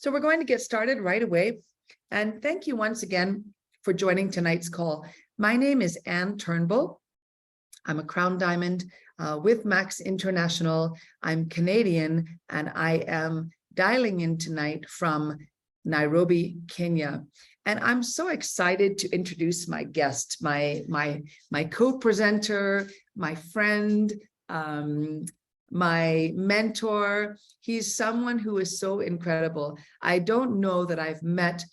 So we're going to get started right away. And thank you once again for joining tonight's call. My name is Anne Turnbull. I'm a Crown Diamond with Max International. I'm Canadian, and I am dialing in tonight from Nairobi, Kenya. And I'm so excited to introduce my guest, my co-presenter, my friend, my mentor. He's someone who is so incredible. I don't know that I've met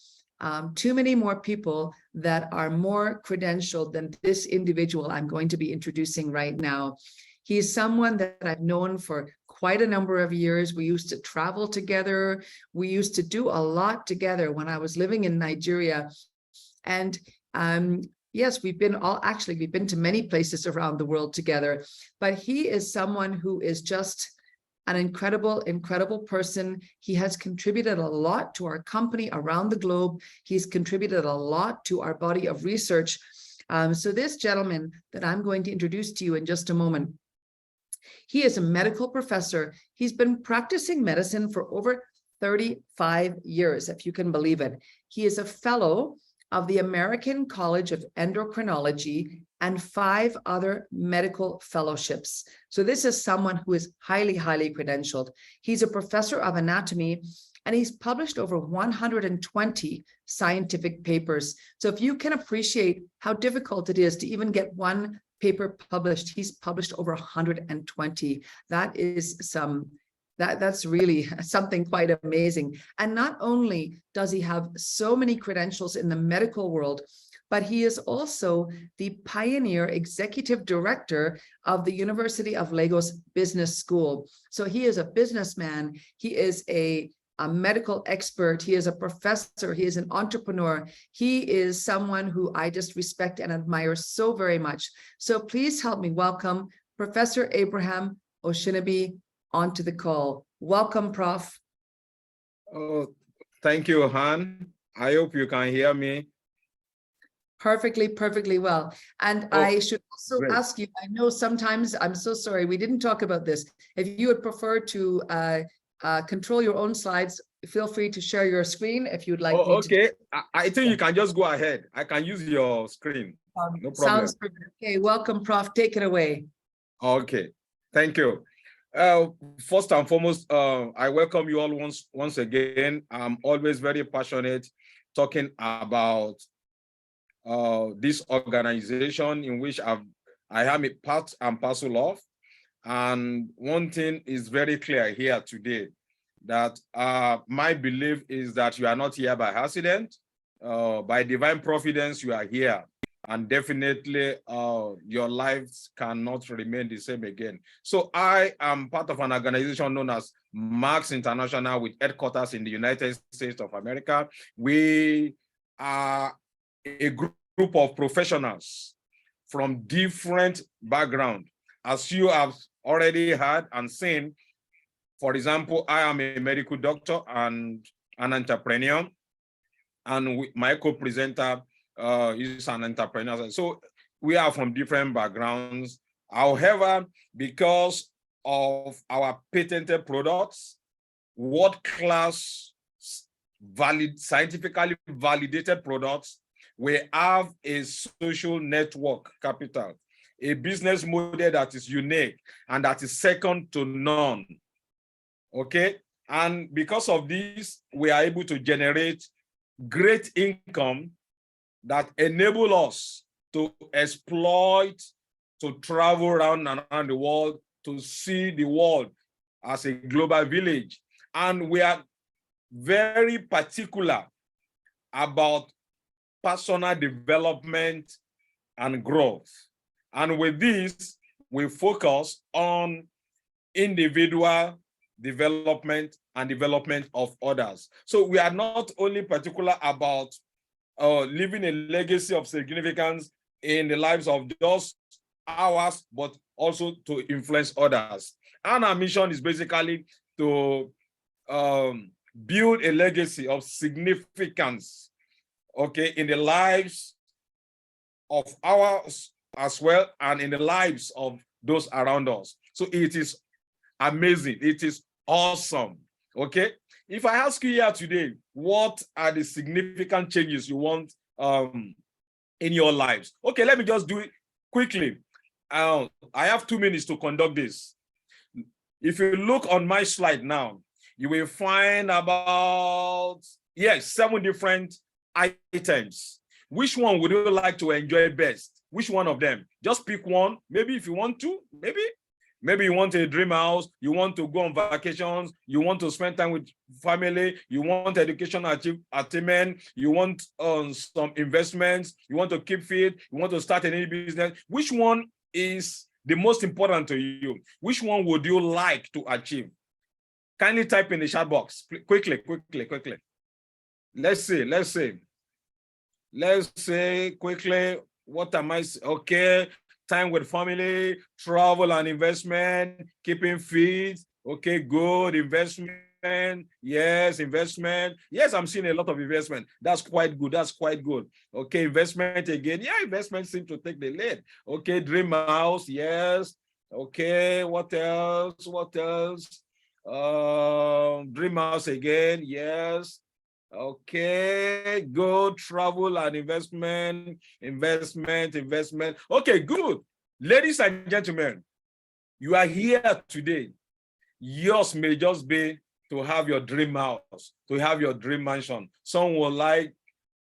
too many more people that are more credentialed than this individual I'm going to be introducing right now. He's someone that I've known for quite a number of years. We used to travel together. We used to do a lot together when I was living in Nigeria. And yes, we've been to many places around the world together, but he is someone who is just an incredible, incredible person. He has contributed a lot to our company around the globe. He's contributed a lot to our body of research. So this gentleman that I'm going to introduce to you in just a moment, he is a medical professor. He's been practicing medicine for over 35 years, if you can believe it. He is a fellow of the American College of Endocrinology and 5 other medical fellowships. So this is someone who is highly, highly credentialed. He's a professor of anatomy, and he's published over 120 scientific papers. So if you can appreciate how difficult it is to even get one paper published, he's published over 120. That's really something quite amazing. And not only does he have so many credentials in the medical world, but he is also the pioneer executive director of the University of Lagos Business School. So he is a businessman. He is a medical expert. He is a professor. He is an entrepreneur. He is someone who I just respect and admire so very much. So please help me welcome Professor Abraham Osinubi onto the call. Welcome, Prof. Oh, thank you, Han. I hope you can hear me. Perfectly well. And I should also ask you, I know sometimes, I'm so sorry, we didn't talk about this. If you would prefer to control your own slides, feel free to share your screen if you'd like. Okay. I think you can just go ahead. I can use your screen. No problem. Sounds perfect. Okay, welcome, Prof. Take it away. Okay, thank you. First and foremost, I welcome you all once again. I'm always very passionate talking about this organization in which I am a part and parcel of. And one thing is very clear here today, that my belief is that you are not here by accident. By divine providence, you are here. And definitely your lives cannot remain the same again. So I am part of an organization known as Max International with headquarters in the United States of America. We are a group of professionals from different backgrounds. As you have already heard and seen, for example, I am a medical doctor and an entrepreneur, and my co-presenter is an entrepreneur. So we are from different backgrounds. However, because of our patented products, world-class, scientifically validated products, we have a social network capital, a business model that is unique and that is second to none. Okay, and because of this, we are able to generate great income that enable us to exploit, to travel around and around the world, to see the world as a global village. And we are very particular about personal development and growth. And with this, we focus on individual development and development of others. So we are not only particular about leaving a legacy of significance in the lives of just ours, but also to influence others. And our mission is basically to build a legacy of significance, okay, in the lives of ours as well, and in the lives of those around us. So it is amazing. It is awesome. Okay. If I ask you here today, what are the significant changes you want in your lives? Okay, let me just do it quickly. I have 2 minutes to conduct this. If you look on my slide now, you will find about, yes, 7 different items. Which one would you like to enjoy best? Which one of them? Just pick one. Maybe if you want to, maybe you want a dream house, you want to go on vacations, you want to spend time with family, you want education attainment, you want some investments, you want to keep fit, you want to start a new business. Which one is the most important to you? Which one would you like to achieve? Kindly type in the chat box. Quickly. Let's say quickly, what am I saying? Okay, time with family, travel and investment, keeping fit. Okay, good. Investment. Yes, investment. Yes, I'm seeing a lot of investment. That's quite good. Okay, investment again. Yeah, investment seems to take the lead. Okay, dream house. Yes. Okay, what else? Dream house again. Yes. Okay, good. Travel and investment. Okay, good. Ladies and gentlemen, you are here today. Yours may just be to have your dream house, to have your dream mansion. Some will like,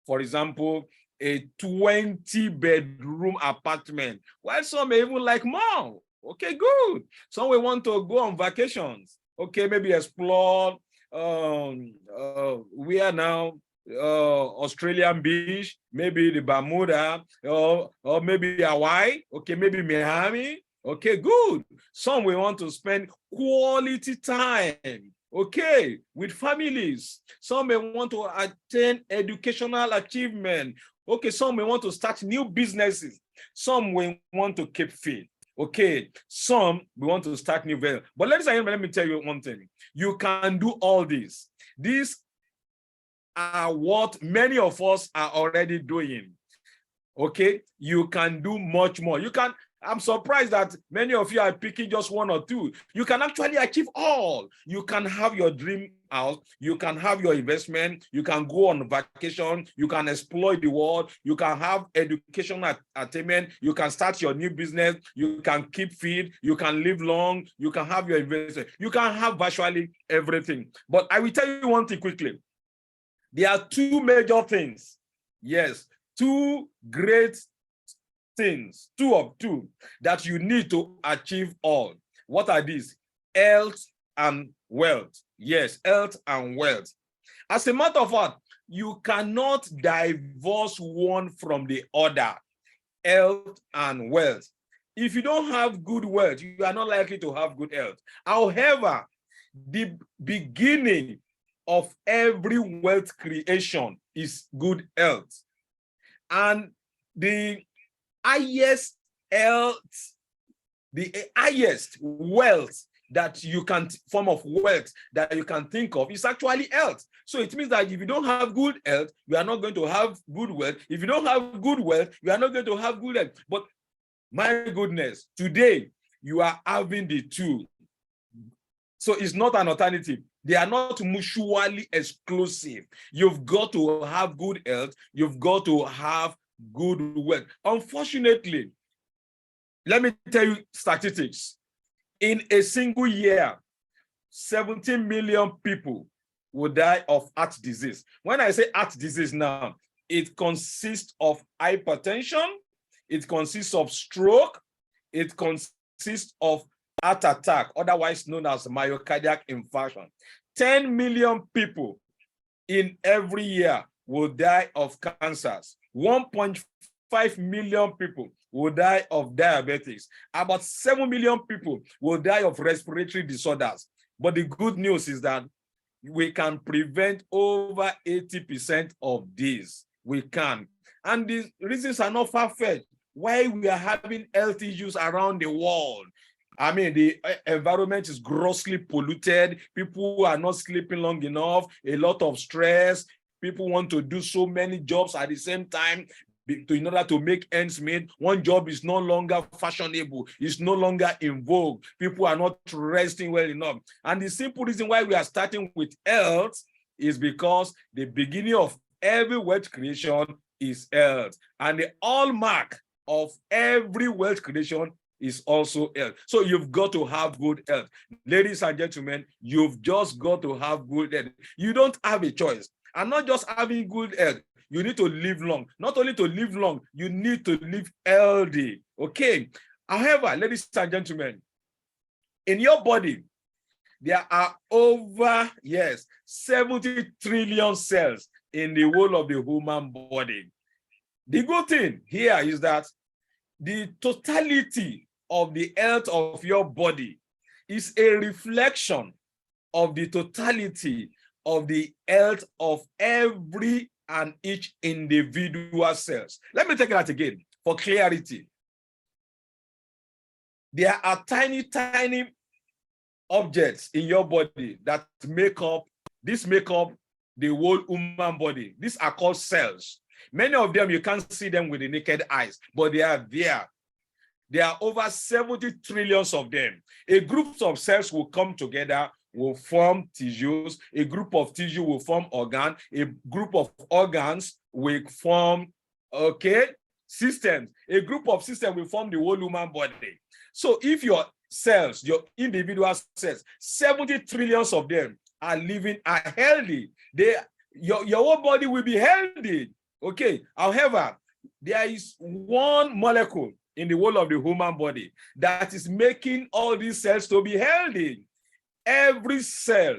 for example, a 20-bedroom apartment, while some may even like more. Okay, good. Some will want to go on vacations. Okay, maybe explore where now, Australian beach, maybe the Bermuda, or maybe Hawaii. Okay, maybe Miami. Okay, good. Some will want to spend quality time, okay, with families. Some may want to attain educational achievement. Okay, some may want to start new businesses. Some will want to keep fit. Okay, some we want to start new ventures. But ladies and gentlemen, let me tell you one thing. You can do all this. These are what many of us are already doing. Okay, you can do much more. I'm surprised that many of you are picking just one or two. You can actually achieve all. You can have your dream house. You can have your investment. You can go on vacation. You can explore the world. You can have educational attainment. You can start your new business. You can keep fit. You can live long. You can have your investment. You can have virtually everything. But I will tell you one thing quickly. There are 2 major things. Yes, 2 great things, 2 of 2 that you need to achieve all. What are these? Health and wealth. Yes, health and wealth. As a matter of fact, you cannot divorce one from the other. Health and wealth. If you don't have good wealth, you are not likely to have good health. However, the beginning of every wealth creation is good health. And the highest health, the highest wealth that you can, form of wealth that you can think of is actually health. So it means that if you don't have good health, you are not going to have good wealth. If you don't have good wealth, you are not going to have good health. But my goodness, today you are having the 2. So it's not an alternative. They are not mutually exclusive. You've got to have good health. You've got to have good wealth. Unfortunately, let me tell you statistics. In a single year, 17 million people will die of heart disease. When I say heart disease now, it consists of hypertension, it consists of stroke, it consists of heart attack, otherwise known as myocardial infarction. 10 million people in every year will die of cancers. 1.5 million people will die of diabetes. About 7 million people will die of respiratory disorders. But the good news is that we can prevent over 80% of these. We can. And the reasons are not far-fetched. Why we are having health issues around the world. I mean, the environment is grossly polluted. People are not sleeping long enough. A lot of stress. People want to do so many jobs at the same time in order to make ends meet. One job is no longer fashionable. It's no longer in vogue. People are not resting well enough. And the simple reason why we are starting with health is because the beginning of every wealth creation is health. And the hallmark of every wealth creation is also health. So you've got to have good health. Ladies and gentlemen, you've just got to have good health. You don't have a choice. And not just having good health, you need to live long. Not only to live long, you need to live healthy. Okay. However, ladies and gentlemen, in your body, there are over, 70 trillion cells in the whole of the human body. The good thing here is that the totality of the health of your body is a reflection of the totality of the health of every and each individual cells. Let me take that again for clarity. There are tiny, tiny objects in your body that make up the whole human body. These are called cells. Many of them, you can't see them with the naked eyes, but they are there. There are over 70 trillions of them. A group of cells will come together, will form tissues. A group of tissue will form organ. A group of organs will form, systems. A group of systems will form the whole human body. So if your cells, your individual cells, 70 trillions of them are healthy, your whole body will be healthy. Okay. However, there is one molecule in the whole of the human body that is making all these cells to be healthy. Every cell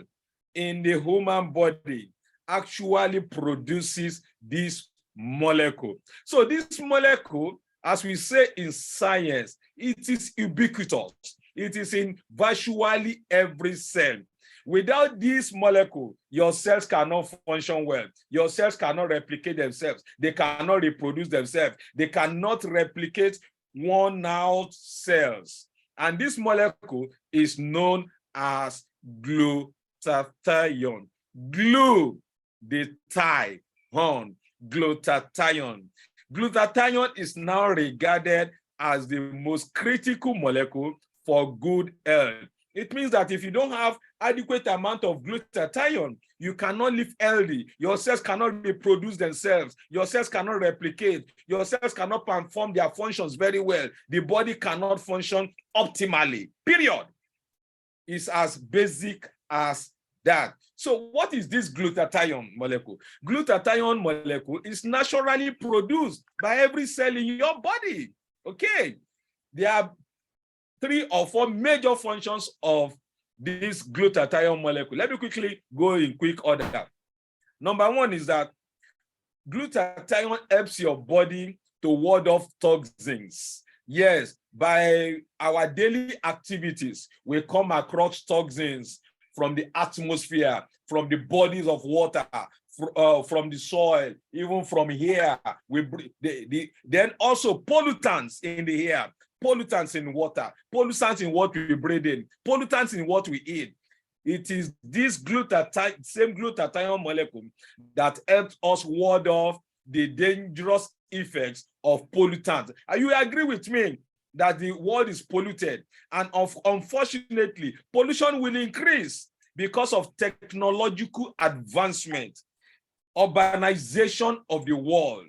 in the human body actually produces this molecule. So this molecule, as we say in science, it is ubiquitous. It is in virtually every cell. Without this molecule, your cells cannot function well. Your cells cannot replicate themselves. They cannot reproduce themselves. They cannot replicate worn-out cells. And this molecule is known as glutathione. Glue, the tie, on, glutathione. Glutathione is now regarded as the most critical molecule for good health. It means that if you don't have adequate amount of glutathione, you cannot live healthy. Your cells cannot reproduce themselves. Your cells cannot replicate. Your cells cannot perform their functions very well. The body cannot function optimally, period. It's as basic as that. So what is this glutathione molecule? Glutathione molecule is naturally produced by every cell in your body. Okay. There are 3 or 4 major functions of this glutathione molecule. Let me quickly go in quick order. Number 1 is that glutathione helps your body to ward off toxins. Yes, by our daily activities, we come across toxins from the atmosphere, from the bodies of water, from the soil, even from here. Then also pollutants in the air, pollutants in water, pollutants in what we breathe in, pollutants in what we eat. It is this same glutathione molecule that helps us ward off the dangerous effects of pollutants. And you agree with me that the world is polluted, and unfortunately, pollution will increase because of technological advancement, urbanization of the world.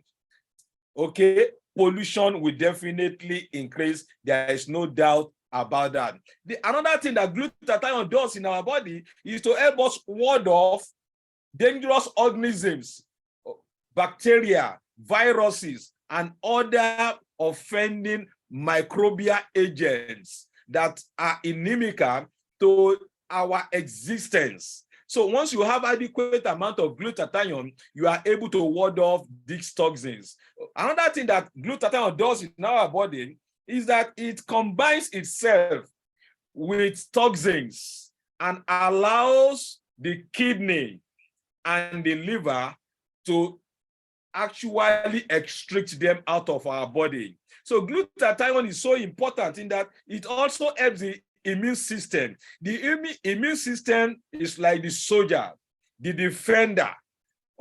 Okay, pollution will definitely increase. There is no doubt about that. Another thing that glutathione does in our body is to help us ward off dangerous organisms, bacteria, viruses, and other offending microbial agents that are inimical to our existence. So once you have adequate amount of glutathione, you are able to ward off these toxins. Another thing that glutathione does in our body is that it combines itself with toxins and allows the kidney and the liver to actually extract them out of our body. So glutathione is so important in that it also helps the immune system. The immune system is like the soldier, the defender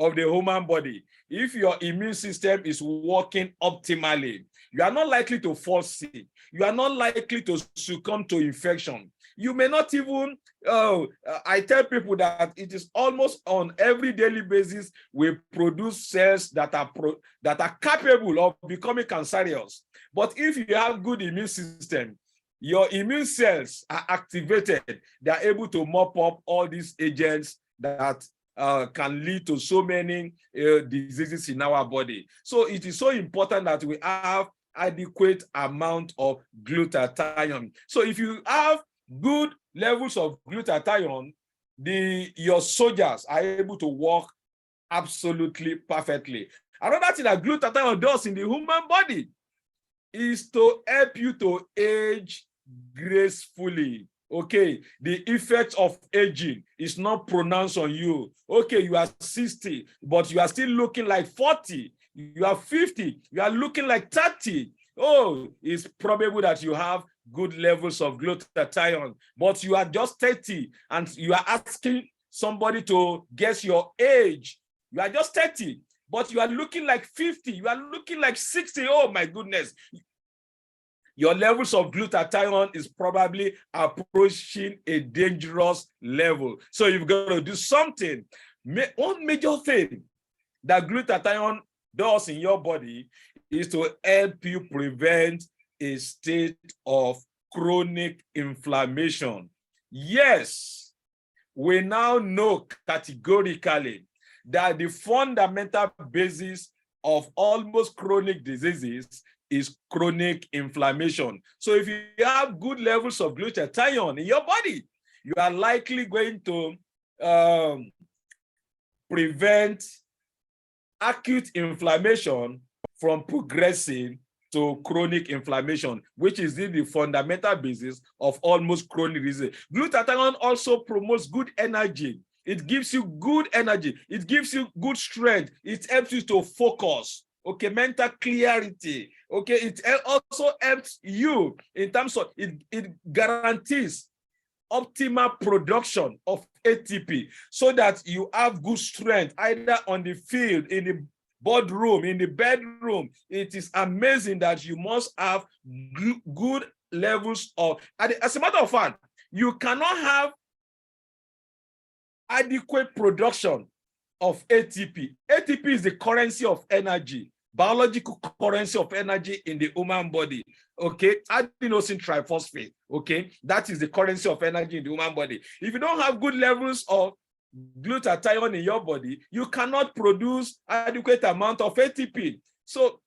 of the human body. If your immune system is working optimally, you are not likely to fall sick. You are not likely to succumb to infection. You may not even, I tell people that it is almost on every daily basis we produce cells that are capable of becoming cancerous. But if you have good immune system, your immune cells are activated. They are able to mop up all these agents that can lead to so many diseases in our body. So it is so important that we have adequate amount of glutathione. So if you have good levels of glutathione, your soldiers are able to work absolutely perfectly. Another thing that glutathione does in the human body is to help you to age gracefully. Okay, the effect of aging is not pronounced on you. Okay, you are 60, but you are still looking like 40. You are 50, you are looking like 30. Oh, it's probable that you have good levels of glutathione, but you are just 30 and you are asking somebody to guess your age. You are just 30, but you are looking like 50. You are looking like 60. Oh my goodness. Your levels of glutathione is probably approaching a dangerous level. So you've got to do something. One major thing that glutathione does in your body is to help you prevent a state of chronic inflammation. Yes, we now know categorically that the fundamental basis of almost chronic diseases is chronic inflammation. So if you have good levels of glutathione in your body, you are likely going to prevent acute inflammation from progressing to chronic inflammation, which is the fundamental basis of almost chronic disease. Glutathione also promotes good energy. It gives you good energy. It gives you good strength. It helps you to focus. Okay, mental clarity. Okay, it also helps you in terms of it guarantees optimal production of ATP so that you have good strength either on the field, in the boardroom, in the bedroom. It is amazing that you must have good levels of, as a matter of fact, you cannot have adequate production of ATP. ATP is the currency of energy, biological currency of energy in the human body. Okay, adenosine triphosphate. Okay, that is the currency of energy in the human body. If you don't have good levels of glutathione in your body, you cannot produce adequate amount of ATP. So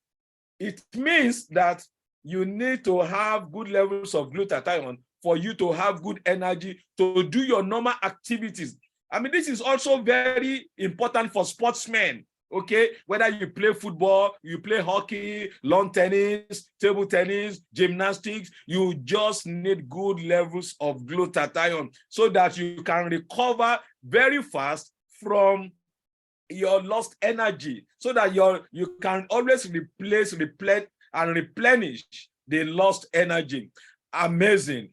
it means that you need to have good levels of glutathione for you to have good energy to do your normal activities. I mean, this is also very important for sportsmen, okay? Whether you play football, you play hockey, lawn tennis, table tennis, gymnastics, you just need good levels of glutathione so that you can recover very fast from your lost energy, so that you can always replenish the lost energy. Amazing.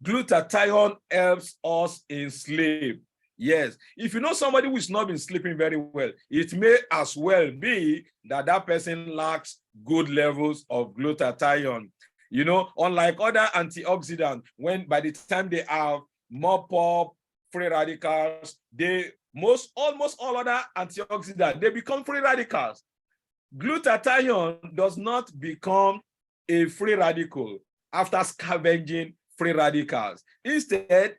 Glutathione helps us in sleep. Yes, if you know somebody who is not been sleeping very well, it may as well be that that person lacks good levels of glutathione. You know, unlike other antioxidants, when by the time they have mop up free radicals, almost all other antioxidants, they become free radicals. Glutathione does not become a free radical after scavenging free radicals. Instead,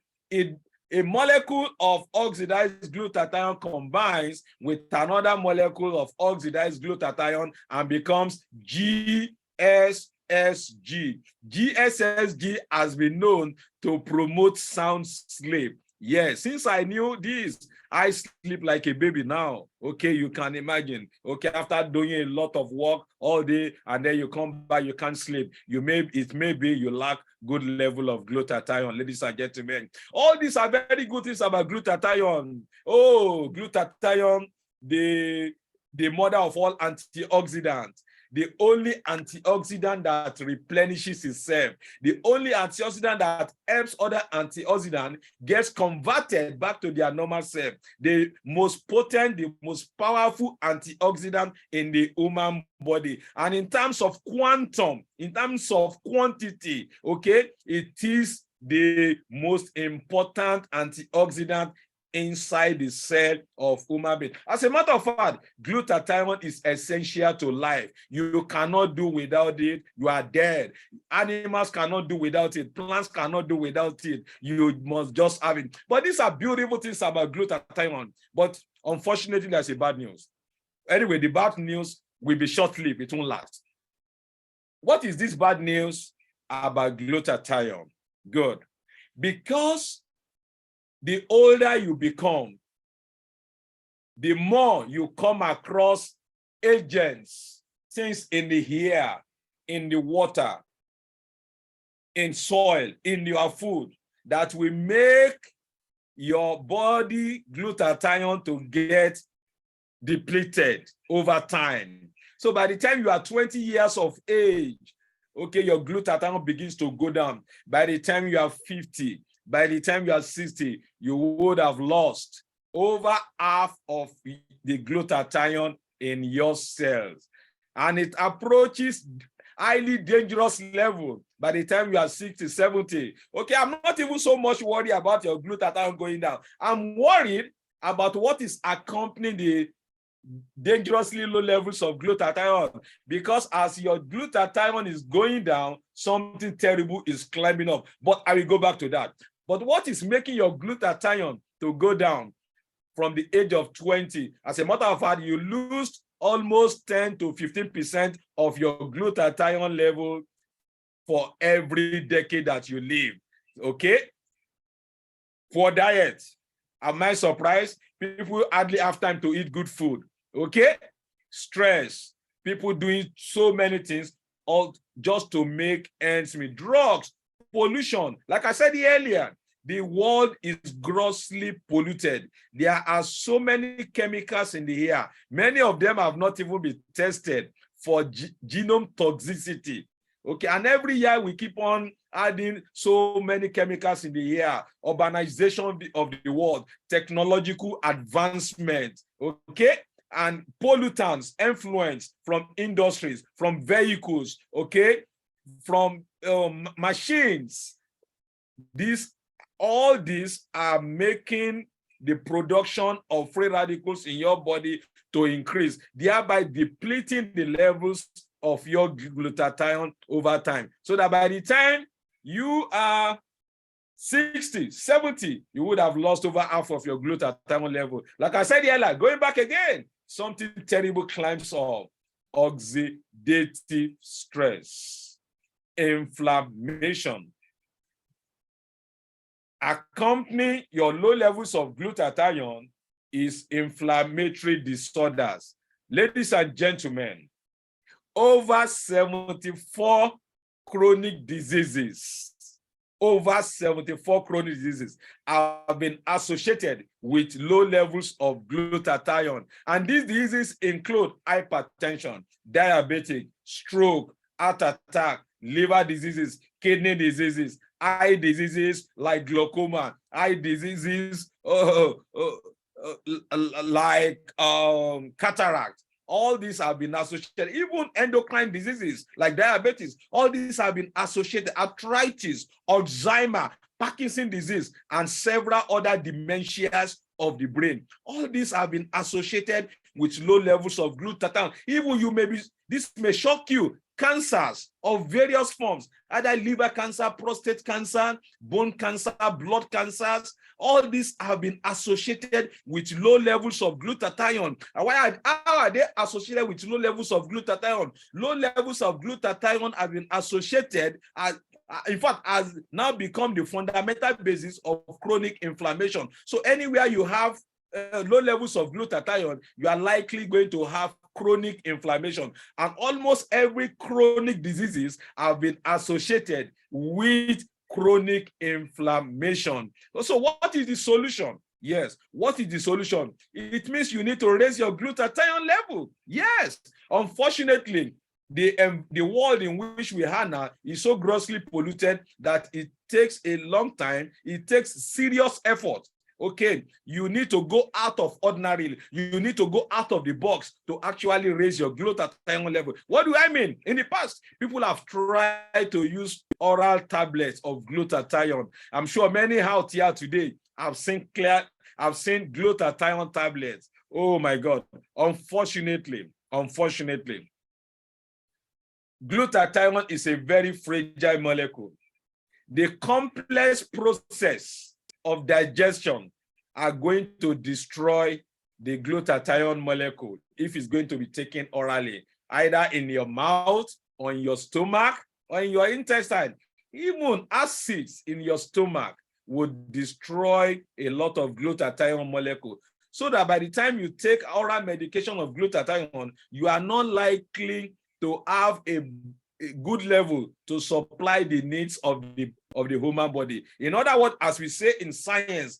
a molecule of oxidized glutathione combines with another molecule of oxidized glutathione and becomes GSSG. GSSG has been known to promote sound sleep. Yes, since I knew this, I sleep like a baby now. Okay, you can imagine. Okay, after doing a lot of work all day and then you come back, you can't sleep. It may be you lack good level of glutathione, ladies and gentlemen. All these are very good things about glutathione. Oh, glutathione, the mother of all antioxidants. the only antioxidant that replenishes itself, the only antioxidant that helps other antioxidants gets converted back to their normal self, the most potent, the most powerful antioxidant in the human body. And in terms of quantum, in terms of quantity, okay, it is the most important antioxidant inside the cell of human being. As a matter of fact, glutathione is essential to life. You cannot do without it. You are dead. Animals cannot do without it. Plants cannot do without it. You must just have it. But these are beautiful things about glutathione. But unfortunately, there's a bad news. Anyway, the bad news will be short-lived. It won't last. What is this bad news about glutathione? Good. Because the older you become, the more you come across agents, things in the air, in the water, in soil, in your food, that will make your body glutathione to get depleted over time. So by the time you are 20 years of age, okay, your glutathione begins to go down. By the time you are 50, by the time you are 60, you would have lost over half of the glutathione in your cells. And it approaches highly dangerous level by the time you are 60, 70. Okay, I'm not even so much worried about your glutathione going down. I'm worried about what is accompanying the dangerously low levels of glutathione, because as your glutathione is going down, something terrible is climbing up. But I will go back to that. But what is making your glutathione to go down from the age of 20? As a matter of fact, you lose almost 10 to 15% of your glutathione level for every decade that you live. Okay? Poor diet. Am I surprised? People hardly have time to eat good food. Okay? Stress. People doing so many things all just to make ends meet. Drugs, pollution. Like I said earlier, the world is grossly polluted. There are so many chemicals in the air. Many of them have not even been tested for genome toxicity. Okay, and every year we keep on adding so many chemicals in the air. Urbanization of the world, technological advancement, okay, and pollutants, influence from industries, from vehicles, okay, from machines. All these are making the production of free radicals in your body to increase, thereby depleting the levels of your glutathione over time. So that by the time you are 60, 70, you would have lost over half of your glutathione level. Like I said earlier, going back again, something terrible climbs up. Oxidative stress, inflammation. Accompanying your low levels of glutathione is inflammatory disorders. Ladies and gentlemen, over 74 chronic diseases, have been associated with low levels of glutathione. And these diseases include hypertension, diabetes, stroke, heart attack, liver diseases, kidney diseases, eye diseases like glaucoma, eye diseases like cataract. All these have been associated, even endocrine diseases like diabetes, all these have been associated, arthritis, Alzheimer, Parkinson's disease, and several other dementias of the brain. All these have been associated with low levels of glutathione. Even this may shock you, cancers of various forms, either liver cancer, prostate cancer, bone cancer, blood cancers, all these have been associated with low levels of glutathione. And how are they associated with low levels of glutathione? Low levels of glutathione have been associated, in fact, has now become the fundamental basis of chronic inflammation. So anywhere you have low levels of glutathione, you are likely going to have chronic inflammation. And almost every chronic diseases have been associated with chronic inflammation. So what is the solution? Yes, what is the solution? It means you need to raise your glutathione level. Yes, unfortunately, the world in which we are now is so grossly polluted that it takes a long time, it takes serious effort. Okay, you need to go out of ordinary, you need to go out of the box to actually raise your glutathione level. What do I mean? In the past, people have tried to use oral tablets of glutathione. I'm sure many out here today have seen glutathione tablets. Oh my God. Unfortunately, glutathione is a very fragile molecule. The complex process of digestion are going to destroy the glutathione molecule if it's going to be taken orally, either in your mouth or in your stomach or in your intestine. Even acids in your stomach would destroy a lot of glutathione molecule. So that by the time you take oral medication of glutathione, you are not likely to have a good level to supply the needs of the human body. In other words, as we say in science,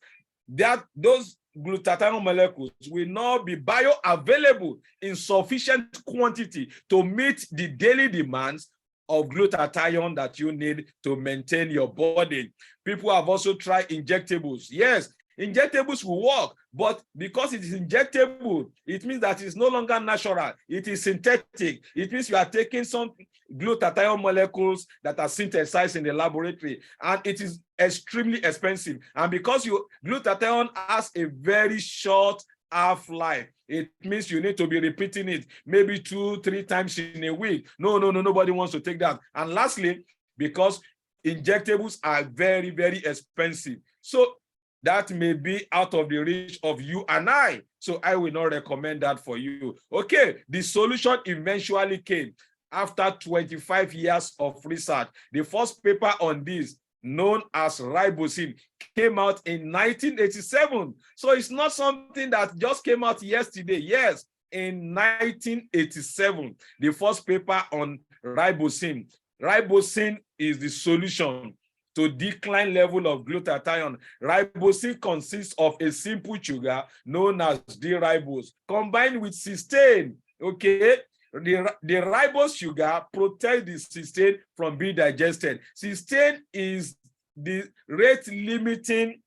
that those glutathione molecules will not be bioavailable in sufficient quantity to meet the daily demands of glutathione that you need to maintain your body. People have also tried injectables. Yes, injectables will work, but because it is injectable, it means that it's no longer natural. It is synthetic. It means you are taking some glutathione molecules that are synthesized in the laboratory, and it is extremely expensive. And because glutathione has a very short half-life, it means you need to be repeating it maybe 2-3 times in a week. No, nobody wants to take that. And lastly, because injectables are very, very expensive. So that may be out of the reach of you and I. So I will not recommend that for you. Okay, the solution eventually came after 25 years of research. The first paper on this, known as ribosine, came out in 1987. So it's not something that just came out yesterday. Yes, in 1987, the first paper on ribosine. Ribosine is the solution to decline level of glutathione. Ribosine consists of a simple sugar known as D-ribose combined with cysteine. Okay, the ribose sugar protects the cysteine from being digested. Cysteine is the rate limiting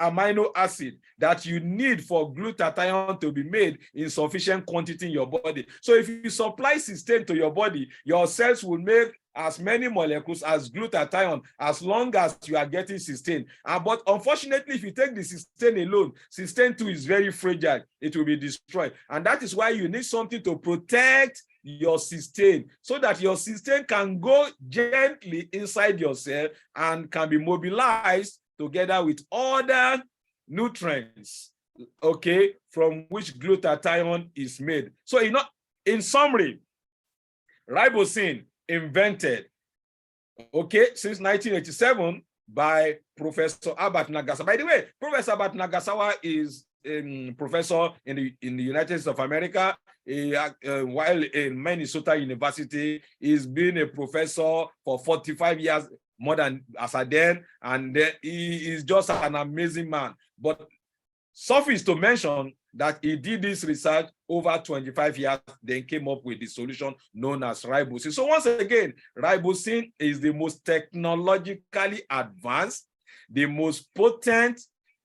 amino acid that you need for glutathione to be made in sufficient quantity in your body. So if you supply cysteine to your body, your cells will make as many molecules as glutathione as long as you are getting cysteine. But unfortunately, if you take the cysteine alone, cysteine too is very fragile. It will be destroyed. And that is why you need something to protect your cysteine so that your cysteine can go gently inside your cell and can be mobilized together with other nutrients, okay, from which glutathione is made. So, in summary, ribosine invented, okay, since 1987 by Professor Albert Nagasawa. By the way, Professor Albert Nagasawa is a professor in the United States of America. While in Minnesota University, he's been a professor for 45 years, more than as a then, and he is just an amazing man. But suffice to mention that he did this research over 25 years, then came up with the solution known as ribosine. So once again, ribosine is the most technologically advanced, the most potent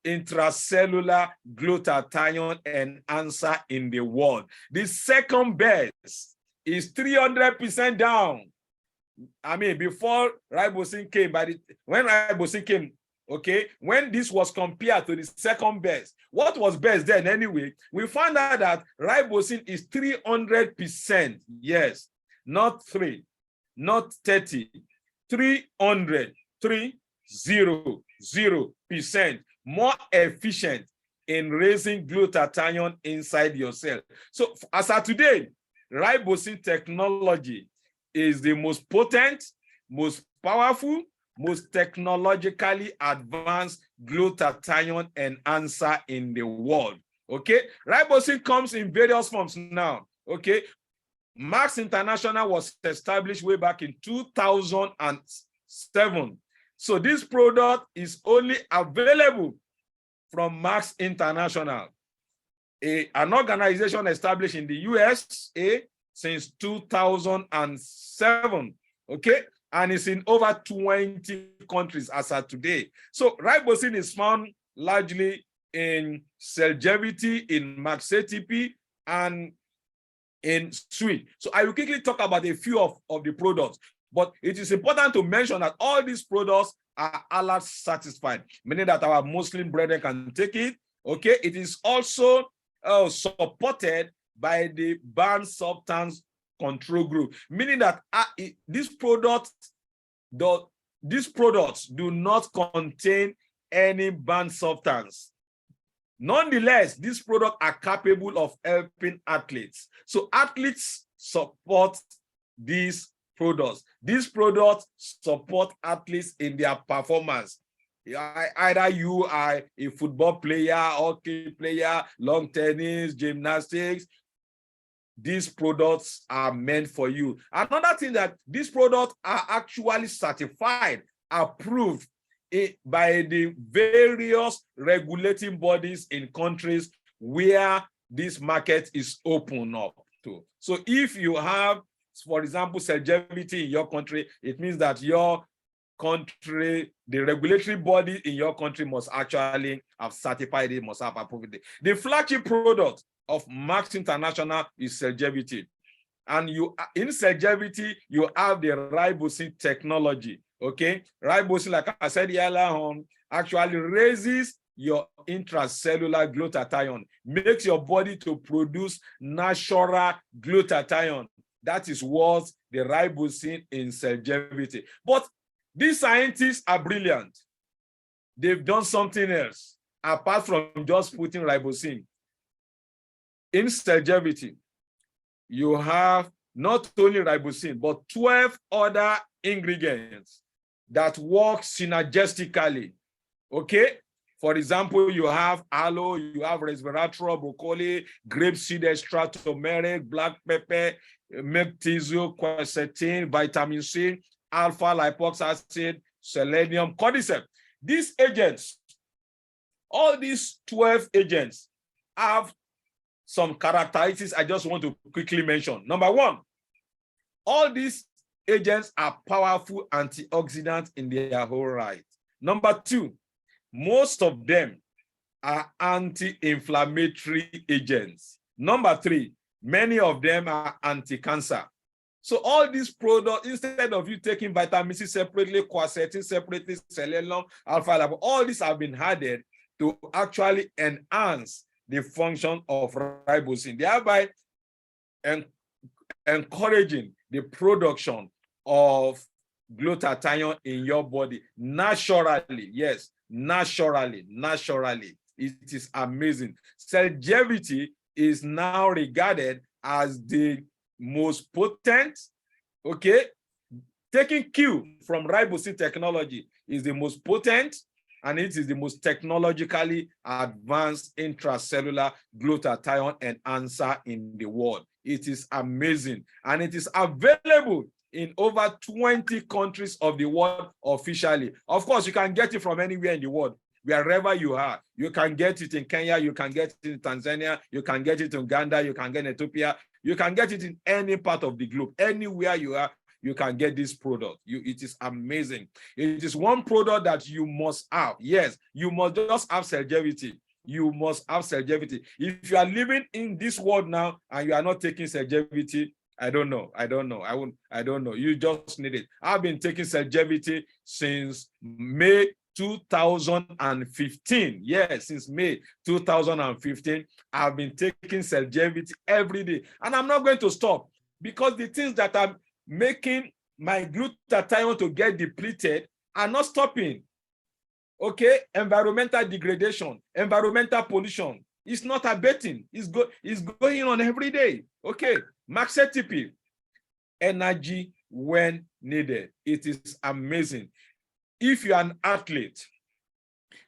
intracellular glutathione enhancer in the world. The second best is 300% down. I mean, before ribosine came, when ribosine came, okay, when this was compared to the second best, what was best then anyway, we found out that ribosine is 300%. Yes, not 3, not 30, 300% more efficient in raising glutathione inside your cell. So as of today, ribosine technology is the most potent, most powerful, most technologically advanced glutathione enhancer in the world. Okay, ribosine comes in various forms now. Okay, Max International was established way back in 2007. So this product is only available from Max International, an organization established in the USA since 2007, okay? And it's in over 20 countries as of today. So ribosine is found largely in Selgevity, in Maxetipi, and in sweet. So I will quickly talk about a few of the products, but it is important to mention that all these products are Allah satisfied, meaning that our Muslim brethren can take it, okay? It is also supported by the banned substance control group, meaning that these products do not contain any banned substance. Nonetheless, these products are capable of helping athletes. So athletes support these products. These products support athletes in their performance. Either you are a football player, hockey player, long tennis, gymnastics, these products are meant for you. Another thing, that these products are actually certified, approved by the various regulating bodies in countries where this market is open up to. So if you have, for example, Selgevity in your country, it means that your country, the regulatory body in your country must actually have certified it, must have approved it. The flagship product of Max International is Selgevity. And in Selgevity, you have the ribosine technology. Okay, ribosine, like I said earlier on, actually raises your intracellular glutathione, makes your body to produce natural glutathione. That is what the ribosine in Selgevity. But these scientists are brilliant. They've done something else apart from just putting ribosine. In Selgevity, you have not only ribosine, but 12 other ingredients that work synergistically, okay? For example, you have aloe, you have resveratrol, broccoli, grapeseed extract, turmeric, black pepper, milk tissue, quercetin, vitamin C, alpha lipoxy acid, selenium, cordyceps. These agents, all these 12 agents have some characteristics I just want to quickly mention. Number one, all these agents are powerful antioxidants in their whole right. Number two, most of them are anti-inflammatory agents. Number three, many of them are anti-cancer. So all these products, instead of you taking vitamin C separately, quercetin separately, selenium, alpha, all these have been added to actually enhance the function of ribosine, thereby encouraging the production of glutathione in your body naturally. Yes, naturally. It is amazing. Selgevity is now regarded as the most potent, okay? Taking cue from ribosine technology, is the most potent, and it is the most technologically advanced intracellular glutathione enhancer in the world. It is amazing, and it is available in over 20 countries of the world officially. Of course, you can get it from anywhere in the world, wherever you are. You can get it in Kenya, you can get it in Tanzania, you can get it in Uganda, you can get it in Ethiopia, you can get it in any part of the globe. Anywhere you are, you can get this product. It is amazing. It is one product that you must have. Yes, you must just have Selgevity. You must have Selgevity. If you are living in this world now and you are not taking Selgevity, I don't know. I don't know. You just need it. I've been taking Selgevity since May 2015. Yes, since May 2015, I've been taking Selgevity every day. And I'm not going to stop, because the things that I'm making my glutathione to get depleted are not stopping. Okay, environmental degradation, environmental pollution, it's not abating. It's going on every day. Okay, Maxetipi, energy when needed. It is amazing. If you're an athlete,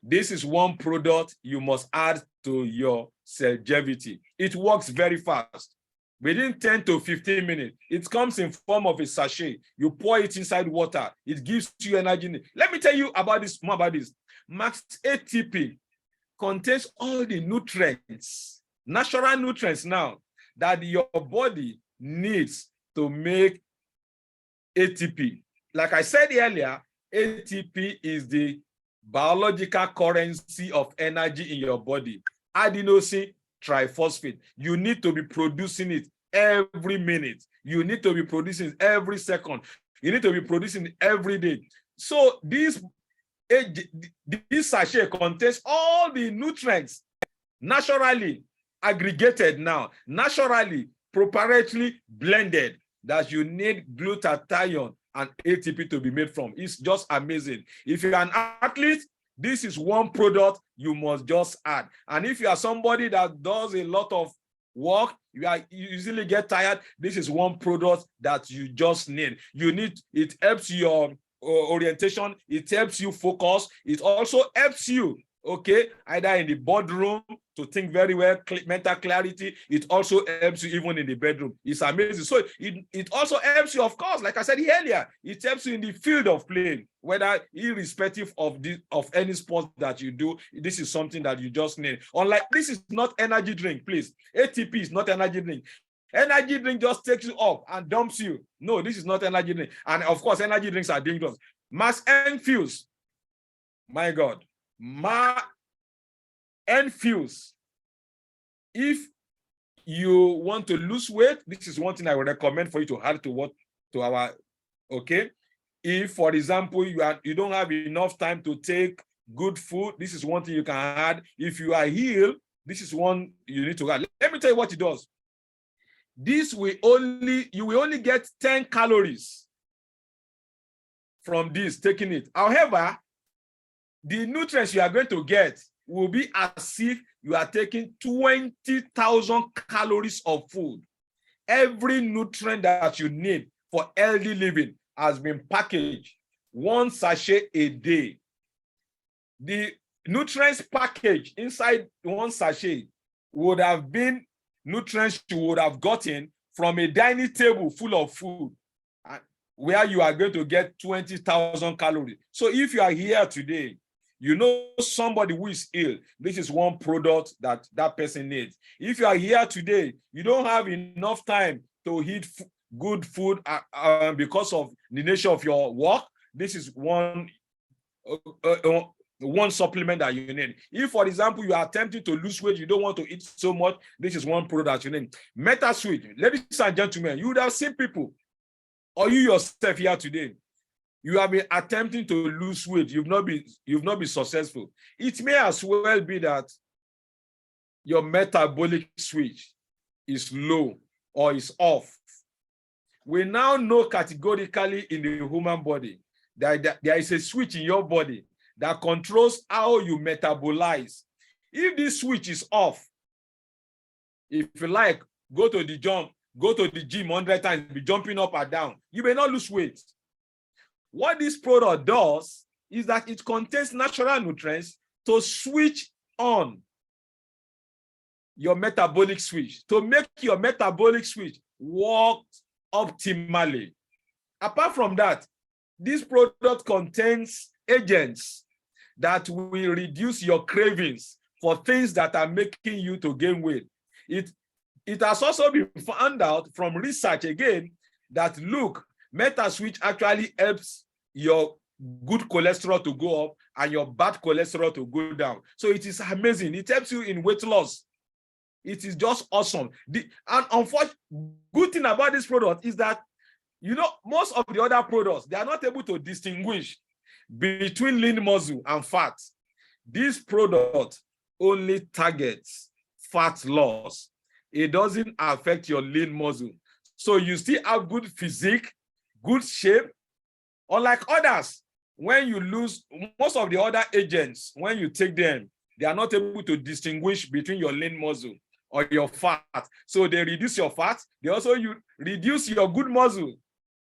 this is one product you must add to your Selgevity. It works very fast. Within 10 to 15 minutes, it comes in form of a sachet. You pour it inside water. It gives you energy. Let me tell you about this, more about this. Max ATP contains all the nutrients, natural nutrients now, that your body needs to make ATP. Like I said earlier, ATP is the biological currency of energy in your body. Adenosine triphosphate. You need to be producing it every minute. You need to be producing it every second. You need to be producing it every day. So this sachet contains all the nutrients naturally aggregated now, naturally, preparatory blended that you need glutathione and ATP to be made from. It's just amazing. If you're an athlete, this is one product you must just add. And if you are somebody that does a lot of work, you usually get tired, this is one product that you just need. It helps your orientation, it helps you focus, it also helps you, okay, either in the boardroom to think very well, mental clarity. It also helps you even in the bedroom. It's amazing. So it also helps you, of course, like I said earlier, it helps you in the field of playing, whether irrespective of any sport that you do. This is something that you just need. Unlike, this is not energy drink, please. ATP is not energy drink. Energy drink just takes you up and dumps you. No, this is not energy drink. And of course, energy drinks are dangerous. Mass Enfuse, my God, Enfuse. If you want to lose weight, this is one thing I would recommend for you to add to our, okay? If, for example, you don't have enough time to take good food, this is one thing you can add. If you are healed, this is one you need to add. Let me tell you what it does. You will only get 10 calories from this, taking it. However, the nutrients you are going to get will be as if you are taking 20,000 calories of food. Every nutrient that you need for healthy living has been packaged, one sachet a day. The nutrients packaged inside one sachet would have been nutrients you would have gotten from a dining table full of food, where you are going to get 20,000 calories. So if you are here today, you know somebody who is ill, this is one product that person needs. If you are here today, you don't have enough time to eat good food because of the nature of your work, this is one supplement that you need. If, for example, you are attempting to lose weight, you don't want to eat so much, this is one product you need. MetaSwitch, ladies and gentlemen, you would have seen people, or you yourself here today, you have been attempting to lose weight, you've not been successful. It may as well be that your metabolic switch is low or is off. We now know categorically in the human body that there is a switch in your body that controls how you metabolize. If this switch is off, if you like, go to the gym 100 times, be jumping up and down, you may not lose weight. What this product does is that it contains natural nutrients to switch on your metabolic switch, to make your metabolic switch work optimally. Apart from that, this product contains agents that will reduce your cravings for things that are making you to gain weight. It has also been found out from research again that, look, MetaSwitch actually helps your good cholesterol to go up and your bad cholesterol to go down. So it is amazing. It helps you in weight loss. It is just awesome. And unfortunately, good thing about this product is that, you know, most of the other products, they are not able to distinguish between lean muscle and fat. This product only targets fat loss. It doesn't affect your lean muscle. So you still have good physique, good shape. Unlike others, when you lose, most of the other agents, when you take them, they are not able to distinguish between your lean muscle or your fat. So they reduce your fat. They also reduce your good muscle.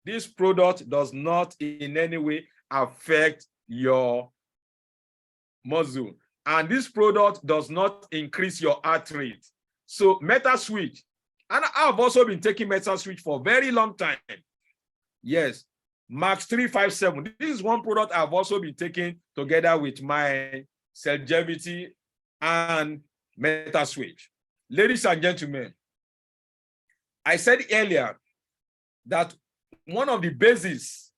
This product does not in any way affect your muscle. And this product does not increase your heart rate. So MetaSwitch, and I've also been taking MetaSwitch for a very long time. Yes, Max 357. This is one product I've also been taking together with my Cellgevity and MetaSwitch. Ladies and gentlemen, I said earlier that one of the bases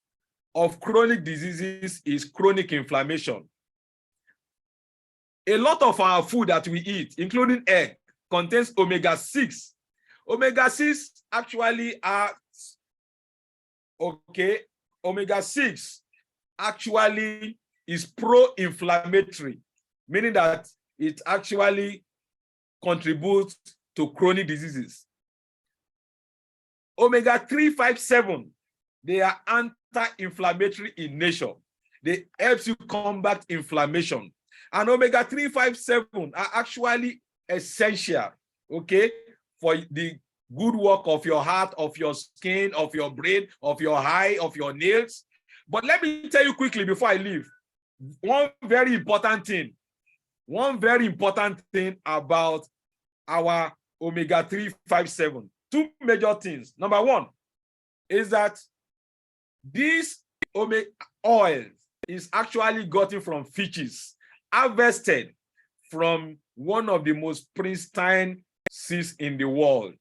of chronic diseases is chronic inflammation. A lot of our food that we eat, including egg, contains omega-6. Omega-6 actually are, okay, omega-6 actually is pro-inflammatory, meaning that it actually contributes to chronic diseases. Omega-3, 5, 7, they are anti-inflammatory in nature. They help you combat inflammation. And omega-3, 5, 7 are actually essential, okay, for the good work of your heart, of your skin, of your brain, of your eye, of your nails. But let me tell you quickly before I leave, one very important thing about our omega-3, 5, 7. Two major things. Number one is that this omega oil is actually gotten from fishes, harvested from one of the most pristine seas in the world,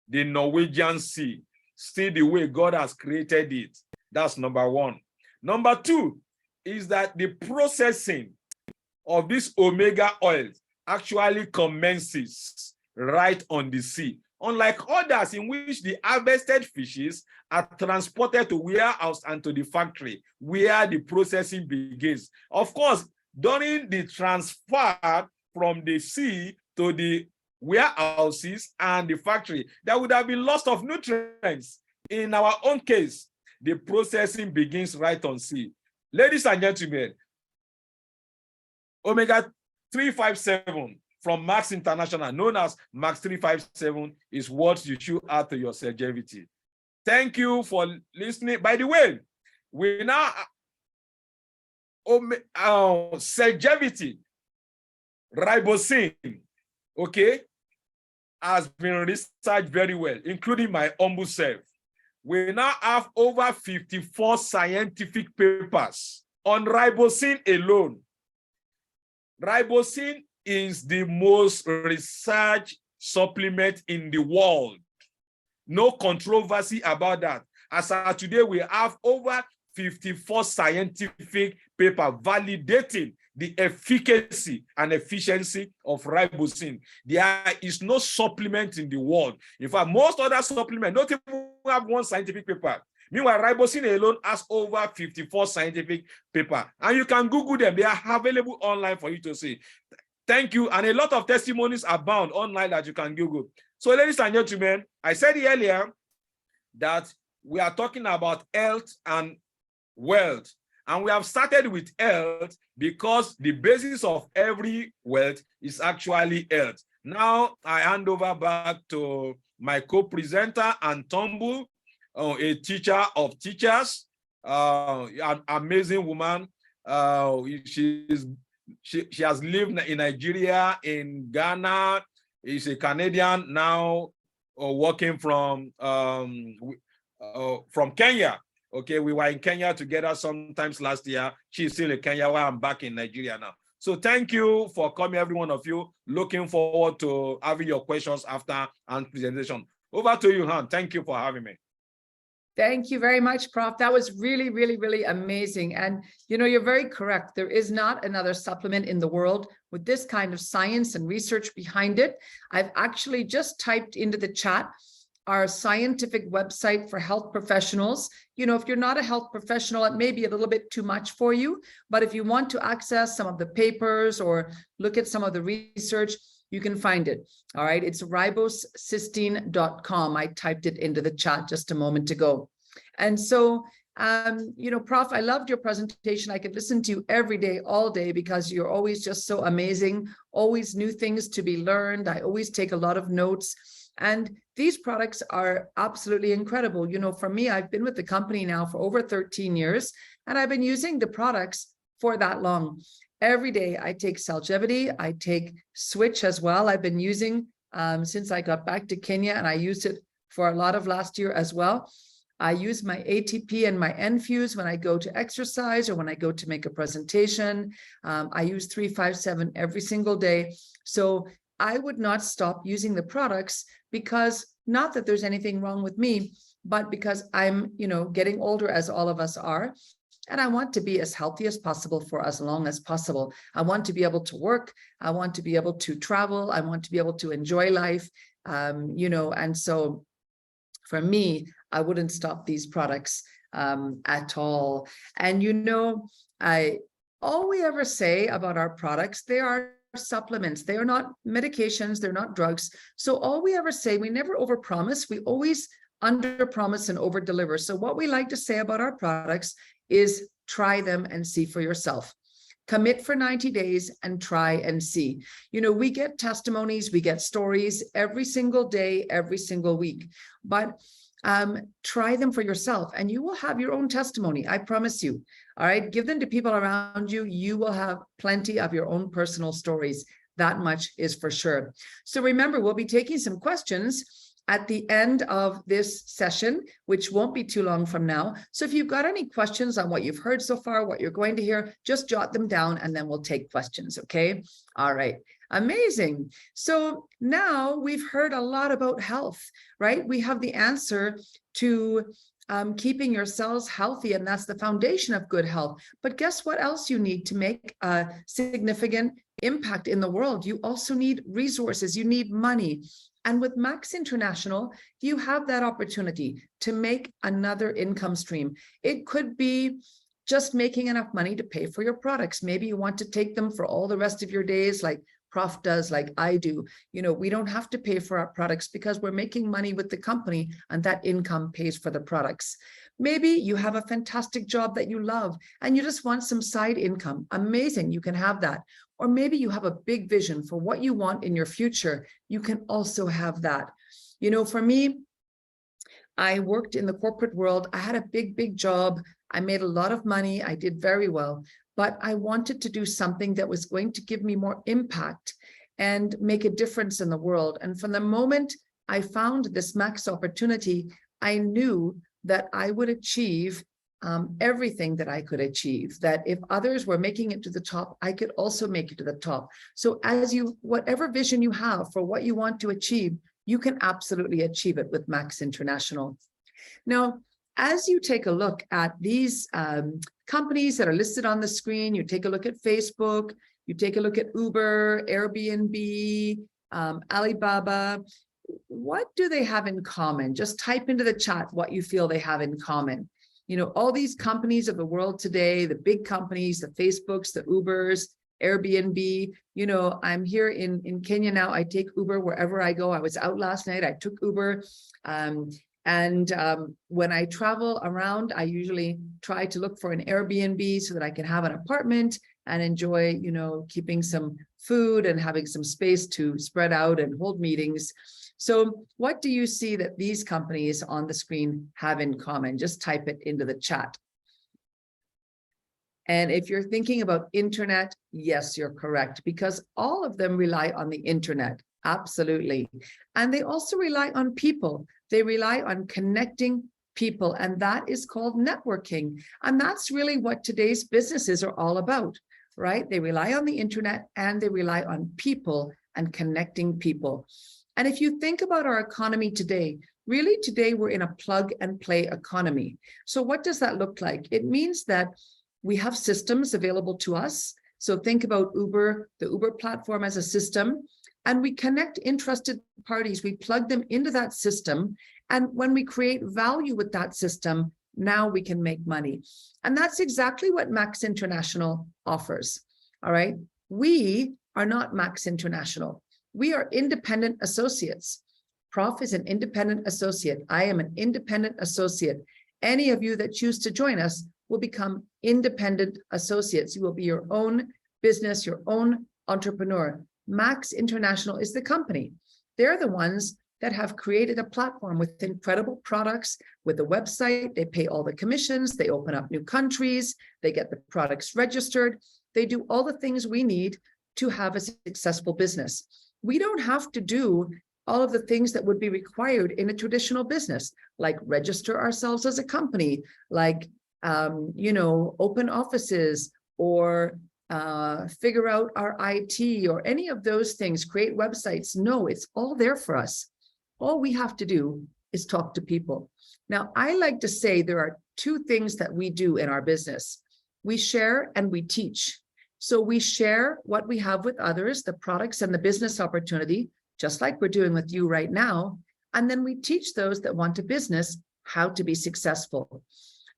the Norwegian Sea, still the way God has created it. That's number one. Number two is that the processing of this omega oil actually commences right on the sea. Unlike others in which the harvested fishes are transported to warehouse and to the factory where the processing begins. Of course, during the transfer from the sea to the warehouses and the factory, there would have been loss of nutrients. In our own case, the processing begins right on sea. Ladies and gentlemen, omega-3, 5, 7 from Max International, known as Max 357, is what you should add to your longevity. Thank you for listening. By the way, we now longevity, ribosine, okay, has been researched very well, including my humble self. We now have over 54 scientific papers on ribosine alone. Ribosine is the most researched supplement in the world. No controversy about that. As of today, we have over 54 scientific papers validating the efficacy and efficiency of ribosine. There is no supplement in the world. In fact, most other supplements don't even have one scientific paper. Meanwhile, ribosine alone has over 54 scientific papers. And you can Google them. They are available online for you to see. Thank you. And a lot of testimonies are bound online that you can Google. So, ladies and gentlemen, I said earlier that we are talking about health and wealth. And we have started with health because the basis of every wealth is actually health. Now, I hand over back to my co-presenter and Turnbull, a teacher of teachers, an amazing woman. She has lived in Nigeria, in Ghana. She's a Canadian now, working from Kenya. Okay, we were in Kenya together sometimes last year. She's still in Kenya while I'm back in Nigeria now. So thank you for coming, every one of you. Looking forward to having your questions after and presentation. Over to you, Han. Thank you for having me. Thank you very much, Prof. That was really, really, really amazing. And, you know, you're very correct. There is not another supplement in the world with this kind of science and research behind it. I've actually just typed into the chat our scientific website for health professionals. You know, if you're not a health professional, it may be a little bit too much for you. But if you want to access some of the papers or look at some of the research, you can find it. All right, it's riboscysteine.com. I typed it into the chat just a moment ago. And so, you know, Prof, I loved your presentation. I could listen to you every day, all day, because you're always just so amazing, always new things to be learned. I always take a lot of notes. And these products are absolutely incredible. You know, for me, I've been with the company now for over 13 years, and I've been using the products for that long. Every day I take Longevity, I take Switch as well. I've been using since I got back to Kenya, and I used it for a lot of last year as well. I use my ATP and my Enfuse when I go to exercise or when I go to make a presentation. I use 357 every single day. So I would not stop using the products because Not that there's anything wrong with me, but because I'm, getting older, as all of us are, and I want to be as healthy as possible for as long as possible. I want to be able to work. I want to be able to travel. I want to be able to enjoy life. And so for me, I wouldn't stop these products at all. And all we ever say about our products, they are supplements. They are not medications. They're not drugs. So all we ever say, we never overpromise. We always underpromise and overdeliver. So what we like to say about our products is try them and see for yourself. Commit for 90 days and try and see. We get testimonies, we get stories every single day, every single week, but try them for yourself and you will have your own testimony. I promise you. All right. Give them to people around you. You will have plenty of your own personal stories. That much is for sure. So remember, we'll be taking some questions at the end of this session, which won't be too long from now. So if you've got any questions on what you've heard so far, what you're going to hear, just jot them down and then we'll take questions. Okay. All right. Amazing. So now we've heard a lot about health, right? We have the answer to keeping your cells healthy, and that's the foundation of good health. But guess what else you need to make a significant impact in the world? You also need resources, you need money. And with Max International, you have that opportunity to make another income stream. It could be just making enough money to pay for your products. Maybe you want to take them for all the rest of your days, like Prof does, like I do. We don't have to pay for our products because we're making money with the company and that income pays for the products. Maybe you have a fantastic job that you love and you just want some side income. Amazing, you can have that. Or maybe you have a big vision for what you want in your future. You can also have that. For me, I worked in the corporate world. I had a big job. I made a lot of money. I did very well, but I wanted to do something that was going to give me more impact and make a difference in the world. And from the moment I found this Max opportunity, I knew that I would achieve everything that I could achieve, that if others were making it to the top, I could also make it to the top. So whatever vision you have for what you want to achieve, you can absolutely achieve it with Max International. Now, as you take a look at these companies that are listed on the screen, you take a look at Facebook, you take a look at Uber, Airbnb, Alibaba, what do they have in common? Just type into the chat what you feel they have in common. All these companies of the world today, the big companies, the Facebooks, the Ubers, Airbnb, I'm here in Kenya now. I take Uber wherever I go. I was out last night. I took Uber. And when I travel around, I usually try to look for an Airbnb so that I can have an apartment and enjoy, keeping some food and having some space to spread out and hold meetings. So what do you see that these companies on the screen have in common? Just type it into the chat. And if you're thinking about internet, yes, you're correct, because all of them rely on the internet. Absolutely. And they also rely on people. They rely on connecting people, and that is called networking. And that's really what today's businesses are all about, right? They rely on the internet and they rely on people and connecting people. And if you think about our economy today, really today we're in a plug and play economy. So what does that look like? It means that we have systems available to us. So think about Uber, the Uber platform as a system, and we connect interested parties. We plug them into that system. And when we create value with that system, now we can make money. And that's exactly what Max International offers. All right. We are not Max International. We are independent associates. Prof is an independent associate. I am an independent associate. Any of you that choose to join us will become independent associates. You will be your own business, your own entrepreneur. Max International is the company. They're the ones that have created a platform with incredible products, with a website. They pay all the commissions. They open up new countries. They get the products registered. They do all the things we need to have a successful business. We don't have to do all of the things that would be required in a traditional business, like register ourselves as a company, like open offices, or figure out our IT, or any of those things, create websites. No, it's all there for us. All we have to do is talk to people. Now, I like to say there are two things that we do in our business. We share and we teach. So we share what we have with others, the products and the business opportunity, just like we're doing with you right now. And then we teach those that want a business how to be successful.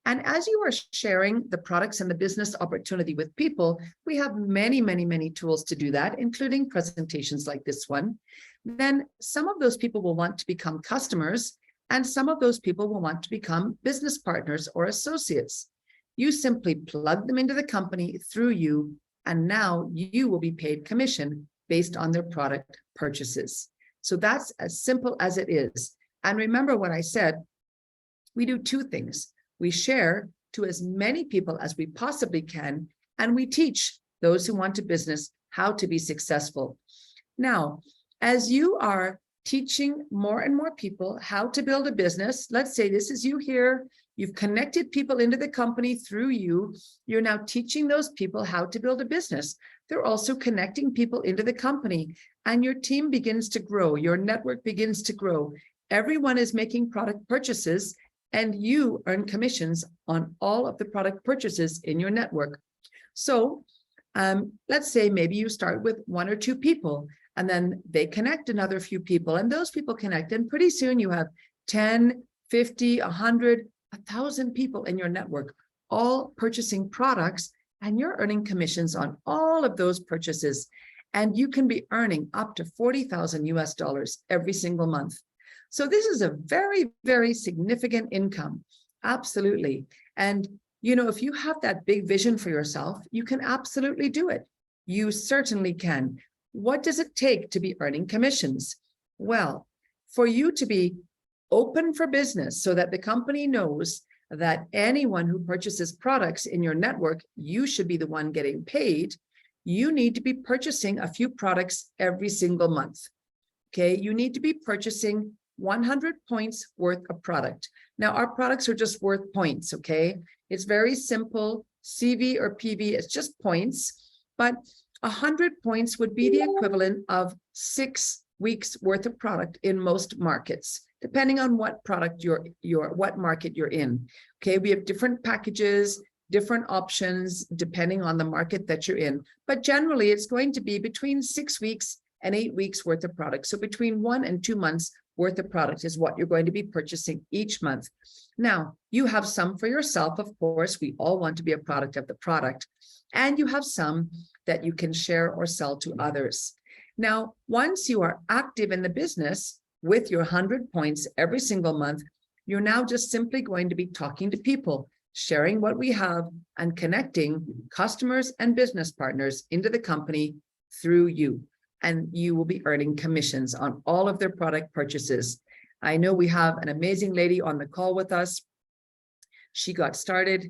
And as you are sharing the products and the business opportunity with people, we have many, many, many tools to do that, including presentations like this one. Then some of those people will want to become customers, and some of those people will want to become business partners or associates. You simply plug them into the company through you, and now you will be paid commission based on their product purchases. So that's as simple as it is. And remember what I said, we do two things. We share to as many people as we possibly can, and we teach those who want a business how to be successful. Now, as you are teaching more and more people how to build a business, let's say this is you here, you've connected people into the company through you, you're now teaching those people how to build a business. They're also connecting people into the company, and your team begins to grow, your network begins to grow. Everyone is making product purchases, and you earn commissions on all of the product purchases in your network. So let's say maybe you start with one or two people, and then they connect another few people, and those people connect, and pretty soon you have 10, 50, 100, 1,000 people in your network, all purchasing products, and you're earning commissions on all of those purchases. And you can be earning up to $40,000 every single month. So this is a very, very significant income. Absolutely. And, you know, if you have that big vision for yourself, you can absolutely do it. You certainly can. What does it take to be earning commissions? Well, for you to be open for business so that the company knows that anyone who purchases products in your network, you should be the one getting paid. You need to be purchasing a few products every single month. Okay, you need to be purchasing 100 points worth of product. Now, our products are just worth points, okay? It's very simple. CV or PV, it's just points, but 100 points would be the equivalent of 6 weeks worth of product in most markets, depending on what product what market you're in. Okay, we have different packages, different options, depending on the market that you're in. But generally, it's going to be between 6 weeks and 8 weeks worth of product. So between 1 and 2 months worth of product is what you're going to be purchasing each month. Now, you have some for yourself, of course. We all want to be a product of the product. And you have some that you can share or sell to others. Now, once you are active in the business with your 100 points every single month, you're now just simply going to be talking to people, sharing what we have, and connecting customers and business partners into the company through you. And you will be earning commissions on all of their product purchases. I know we have an amazing lady on the call with us. She got started,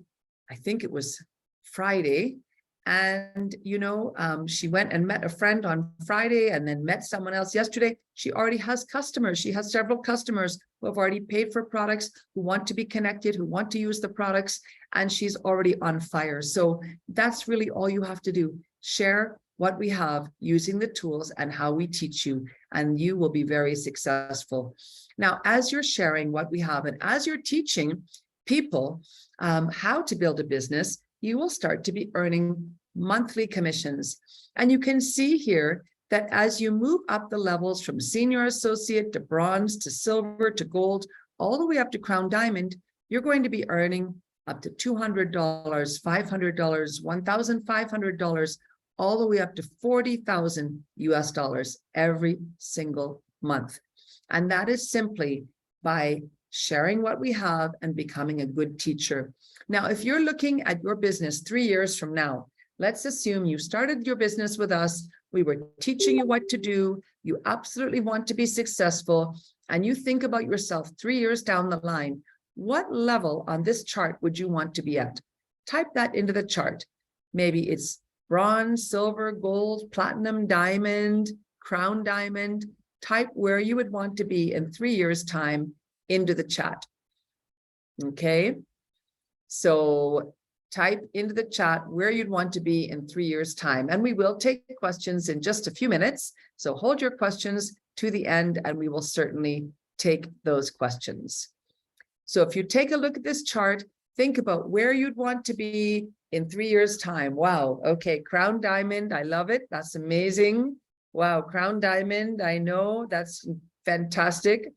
I think it was Friday. And, you know, she went and met a friend on Friday and then met someone else yesterday. She already has customers. She has several customers who have already paid for products, who want to be connected, who want to use the products, and she's already on fire. So that's really all you have to do. Share what we have using the tools and how we teach you, and you will be very successful. Now, as you're sharing what we have and as you're teaching people how to build a business, you will start to be earning monthly commissions. And you can see here that as you move up the levels from senior associate to bronze to silver to gold, all the way up to crown diamond, you're going to be earning up to $200, $500, $1,500, all the way up to $40,000 every single month. And that is simply by sharing what we have and becoming a good teacher. Now, if you're looking at your business 3 years from now, let's assume you started your business with us, we were teaching you what to do, you absolutely want to be successful, and you think about yourself 3 years down the line, what level on this chart would you want to be at? Type that into the chart. Maybe it's bronze, silver, gold, platinum, diamond, crown diamond. Type where you would want to be in 3 years' time into the chat. Okay, so type into the chat where you'd want to be in 3 years' time, and we will take questions in just a few minutes. So hold your questions to the end, and we will certainly take those questions. So if you take a look at this chart, think about where you'd want to be in 3 years' time. Wow. Okay. Crown diamond. I love it. That's amazing. Wow. Crown diamond. I know that's fantastic.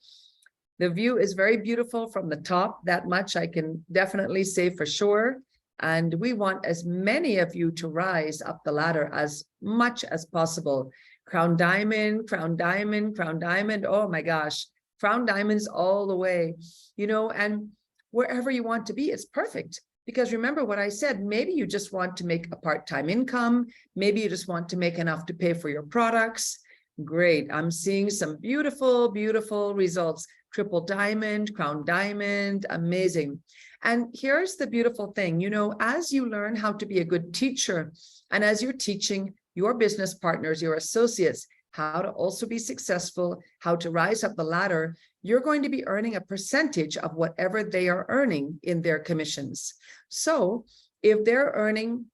The view is very beautiful from the top. That much I can definitely say for sure. And we want as many of you to rise up the ladder as much as possible. Crown diamond, crown diamond, crown diamond. Oh my gosh. Crown diamonds all the way, you know, and wherever you want to be, it's perfect. Because remember what I said, maybe you just want to make a part-time income. Maybe you just want to make enough to pay for your products. Great. I'm seeing some beautiful, beautiful results. Triple diamond, crown diamond, amazing. And here's the beautiful thing, you know, as you learn how to be a good teacher, and as you're teaching your business partners, your associates, how to also be successful, how to rise up the ladder, you're going to be earning a percentage of whatever they are earning in their commissions. So if they're earning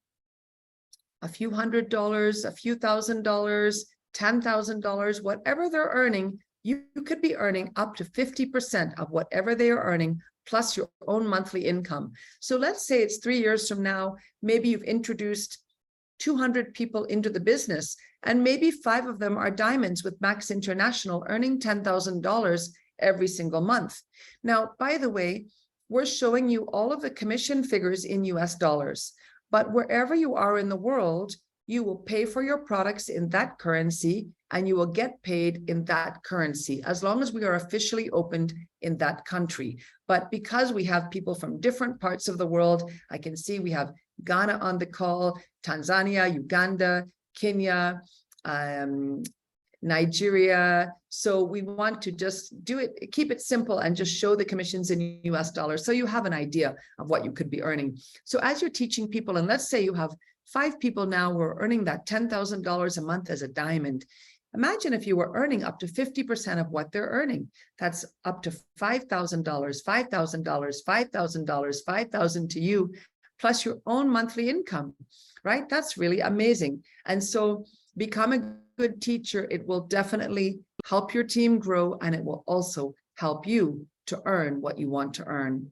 a few $100s, a few $1,000s, $10,000, whatever they're earning, you could be earning up to 50% of whatever they are earning, plus your own monthly income. So let's say it's 3 years from now, maybe you've introduced 200 people into the business, and maybe 5 of them are diamonds with Max International earning $10,000 every single month. Now, by the way, we're showing you all of the commission figures in US dollars, but wherever you are in the world, you will pay for your products in that currency and you will get paid in that currency as long as we are officially opened in that country. But because we have people from different parts of the world, I can see we have Ghana on the call, Tanzania, Uganda, Kenya, Nigeria. So we want to just do it, keep it simple and just show the commissions in US dollars so you have an idea of what you could be earning. So as you're teaching people, and let's say you have 5 people now who are earning that $10,000 a month as a diamond. Imagine if you were earning up to 50% of what they're earning. That's up to $5,000, $5,000, $5,000, $5,000 to you, plus your own monthly income, right? That's really amazing. And so become a good teacher. It will definitely help your team grow, and it will also help you to earn what you want to earn.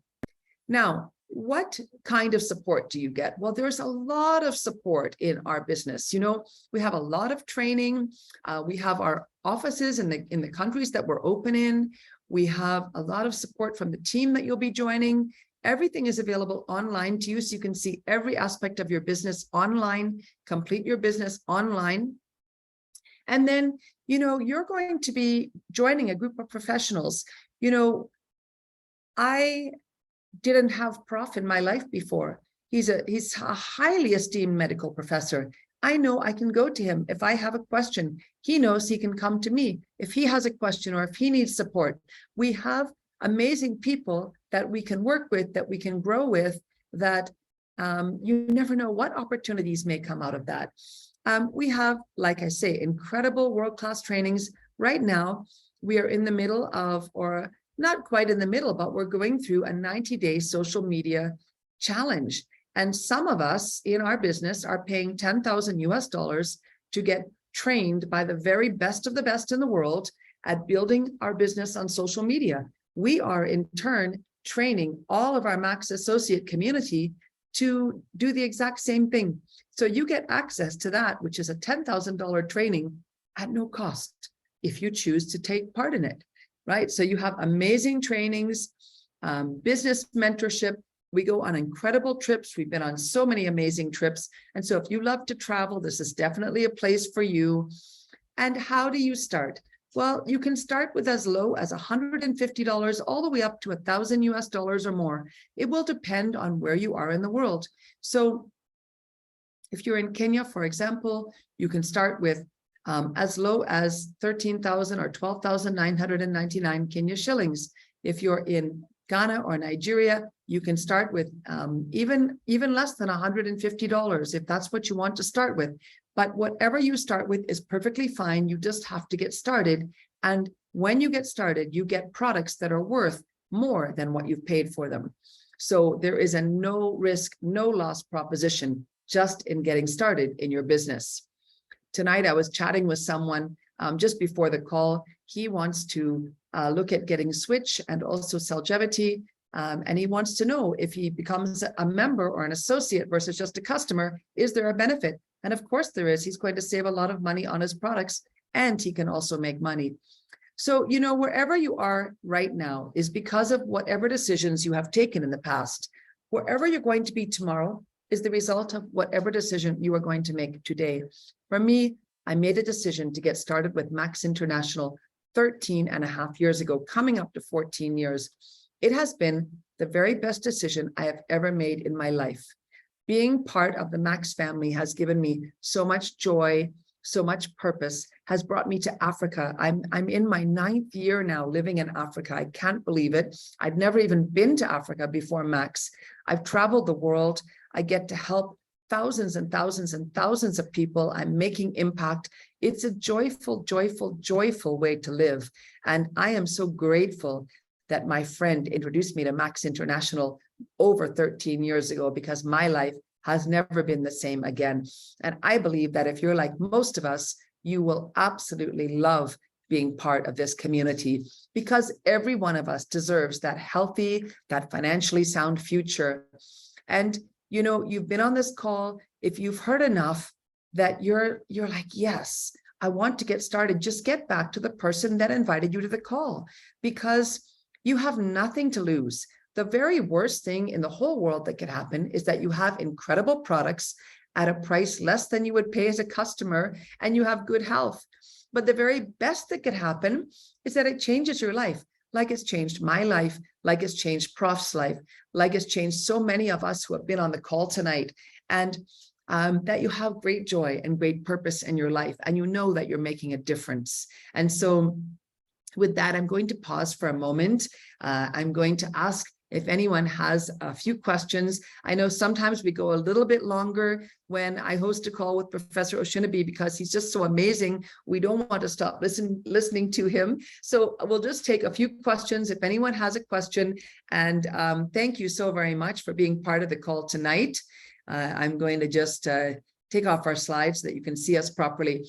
Now, what kind of support do you get? Well, there's a lot of support in our business. You know, we have a lot of training. We have our offices in the countries that we're open in. We have a lot of support from the team that you'll be joining. Everything is available online to you, so you can see every aspect of your business online, complete your business online. And then, you know, you're going to be joining a group of professionals. You know, I didn't have Prof in my life before. He's a highly esteemed medical professor. I know I can go to him if I have a question. He knows he can come to me if he has a question or if he needs support. We have amazing people that we can work with, that we can grow with, that you never know what opportunities may come out of that. We have, like I say, incredible world-class trainings. Right now, we are in the middle of, or not quite in the middle, but we're going through a 90-day social media challenge. And some of us in our business are paying $10,000 US to get trained by the very best of the best in the world at building our business on social media. We are in turn training all of our Max Associate community to do the exact same thing. So you get access to that, which is a $10,000 training at no cost if you choose to take part in it. Right? So you have amazing trainings, business mentorship. We go on incredible trips. We've been on so many amazing trips. And so if you love to travel, this is definitely a place for you. And how do you start? Well, you can start with as low as $150 all the way up to $1,000 US or more. It will depend on where you are in the world. So if you're in Kenya, for example, you can start with as low as 13,000 or 12,999 Kenya shillings. If you're in Ghana or Nigeria, you can start with even less than $150 if that's what you want to start with. But whatever you start with is perfectly fine. You just have to get started. And when you get started, you get products that are worth more than what you've paid for them. So there is a no risk, no loss proposition just in getting started in your business. Tonight, I was chatting with someone just before the call. he wants to look at getting Switch and also Celgevity. And he wants to know if he becomes a member or an associate versus just a customer, is there a benefit? And of course there is. He's going to save a lot of money on his products, and he can also make money. So, you know, wherever you are right now is because of whatever decisions you have taken in the past. Wherever you're going to be tomorrow is the result of whatever decision you are going to make today. For me, I made a decision to get started with Max International 13.5 years ago, coming up to 14 years. It has been the very best decision I have ever made in my life. Being part of the Max family has given me so much joy, so much purpose, has brought me to Africa. I'm in my 9th year now living in Africa. I can't believe it. I've never even been to Africa before Max. I've traveled the world. I get to help thousands and thousands and thousands of people. I'm making impact. It's a joyful, joyful, joyful way to live. And I am so grateful that my friend introduced me to Max International over 13 years ago, because my life has never been the same again. And I believe that if you're like most of us, you will absolutely love being part of this community, because every one of us deserves that healthy, that financially sound future. And, you know, you've been on this call, if you've heard enough that you're like, yes, I want to get started, just get back to the person that invited you to the call, because you have nothing to lose. The very worst thing in the whole world that could happen is that you have incredible products at a price less than you would pay as a customer, and you have good health. But the very best that could happen is that it changes your life, like it's changed my life, like it's changed Prof's life, like it's changed so many of us who have been on the call tonight, and that you have great joy and great purpose in your life, and you know that you're making a difference. And so with that, I'm going to pause for a moment. I'm going to ask if anyone has a few questions. I know sometimes we go a little bit longer when I host a call with Professor Osinubi, because he's just so amazing. We don't want to stop listening to him. So we'll just take a few questions if anyone has a question. And thank you so very much for being part of the call tonight. I'm going to just take off our slides so that you can see us properly.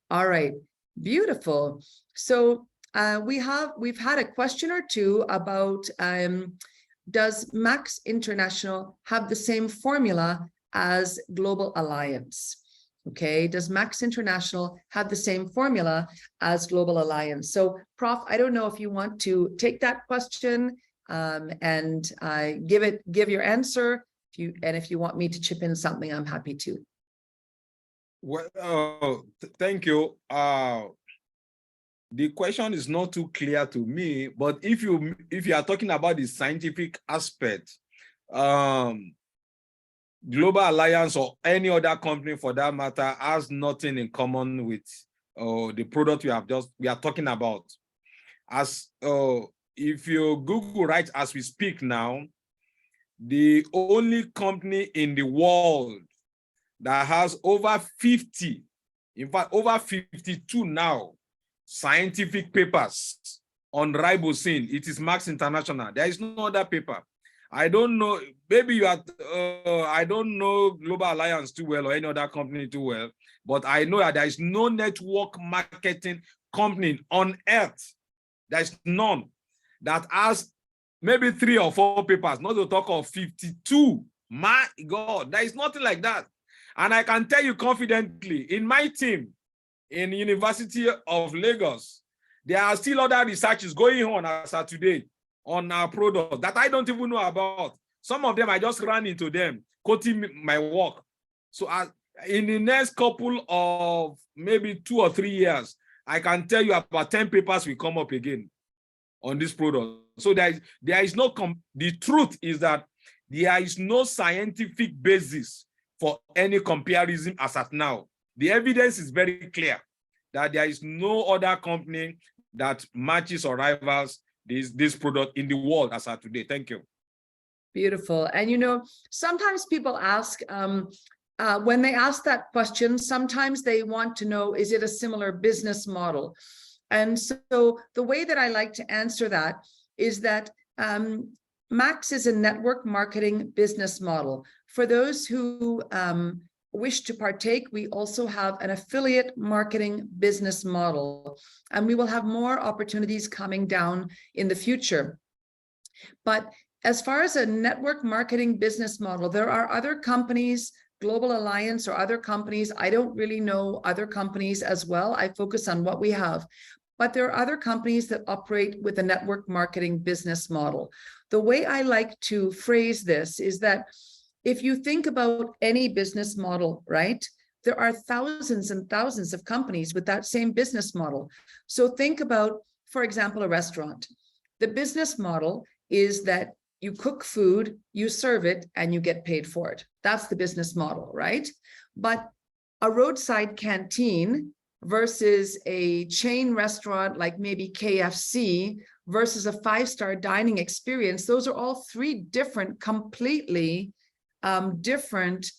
All right, beautiful. So we've had a question or two about does Max International have the same formula as Global Alliance? Okay, does Max International have the same formula as Global Alliance? So, Prof, I don't know if you want to take that question and give your answer. If you want me to chip in something, I'm happy to. Well, thank you. The question is not too clear to me, but if you are talking about the scientific aspect, Global Alliance or any other company for that matter has nothing in common with the product we are talking about. As if you Google right as we speak now, the only company in the world that has over 50, in fact over 52 now, scientific papers on ribosine, it is Max International. There is no other paper. I don't know, maybe you are, I don't know Global Alliance too well or any other company too well, but I know that there is no network marketing company on earth, there is none, that has maybe 3 or 4 papers, not to talk of 52. My God, there is nothing like that. And I can tell you confidently, in my team, in the University of Lagos, there are still other researches going on as of today on our product that I don't even know about. Some of them, I just ran into them, quoting my work. So in the next couple of maybe 2 or 3 years, I can tell you about 10 papers will come up again on this product. So there is no, the truth is that there is no scientific basis for any comparison as at now. The evidence is very clear that there is no other company that matches or rivals this product in the world as of today. Thank you. Beautiful. And you know, sometimes people ask, when they ask that question, sometimes they want to know, is it a similar business model? And so the way that I like to answer that is that Max is a network marketing business model. For those who wish to partake, we also have an affiliate marketing business model, and we will have more opportunities coming down in the future. But as far as a network marketing business model, there are other companies, Global Alliance or other companies. I don't really know other companies as well. I focus on what we have. But there are other companies that operate with a network marketing business model. The way I like to phrase this is that if you think about any business model, right, there are thousands and thousands of companies with that same business model. So think about, for example, a restaurant. The business model is that you cook food, you serve it, and you get paid for it. That's the business model, right? But a roadside canteen versus a chain restaurant like maybe KFC versus a five-star dining experience, those are all three different, completely different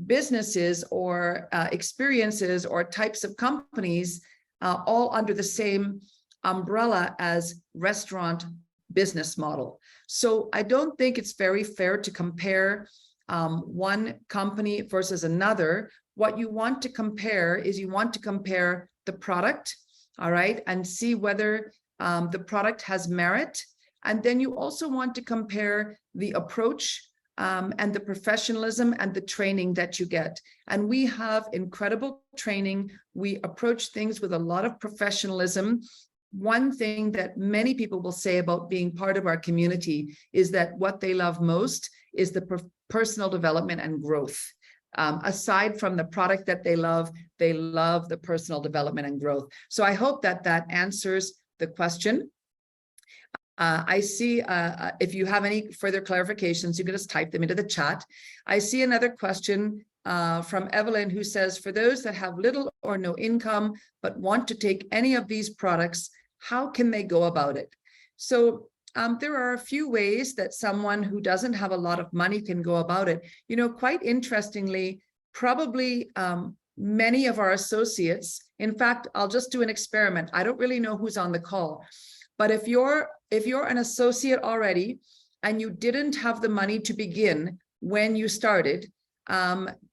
businesses or experiences or types of companies, all under the same umbrella as restaurant business model. So I don't think it's very fair to compare one company versus another. What you want to compare is you want to compare the product, all right, and see whether the product has merit. And then you also want to compare the approach and the professionalism and the training that you get. And we have incredible training. We approach things with a lot of professionalism. One thing that many people will say about being part of our community is that what they love most is the personal development and growth. Aside from the product that they love the personal development and growth. So I hope that that answers the question. I see if you have any further clarifications, you can just type them into the chat. I see another question from Evelyn, who says, for those that have little or no income, but want to take any of these products, how can they go about it? So there are a few ways that someone who doesn't have a lot of money can go about it. You know, quite interestingly, probably many of our associates, in fact, I'll just do an experiment. I don't really know who's on the call, but if you're an associate already and you didn't have the money to begin when you started,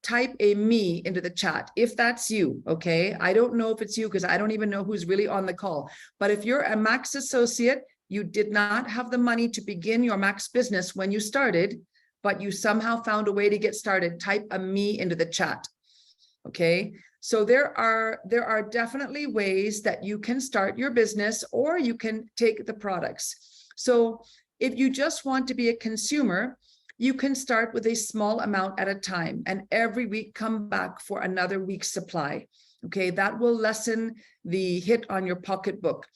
type a me into the chat if that's you. Okay, I don't know if it's you because I don't even know who's really on the call. But if you're a Max associate, you did not have the money to begin your Max business when you started, but you somehow found a way to get started, type a me into the chat. Okay, so there are definitely ways that you can start your business, or you can take the products. So if you just want to be a consumer, you can start with a small amount at a time, and every week come back for another week's supply. Okay, that will lessen the hit on your pocketbook.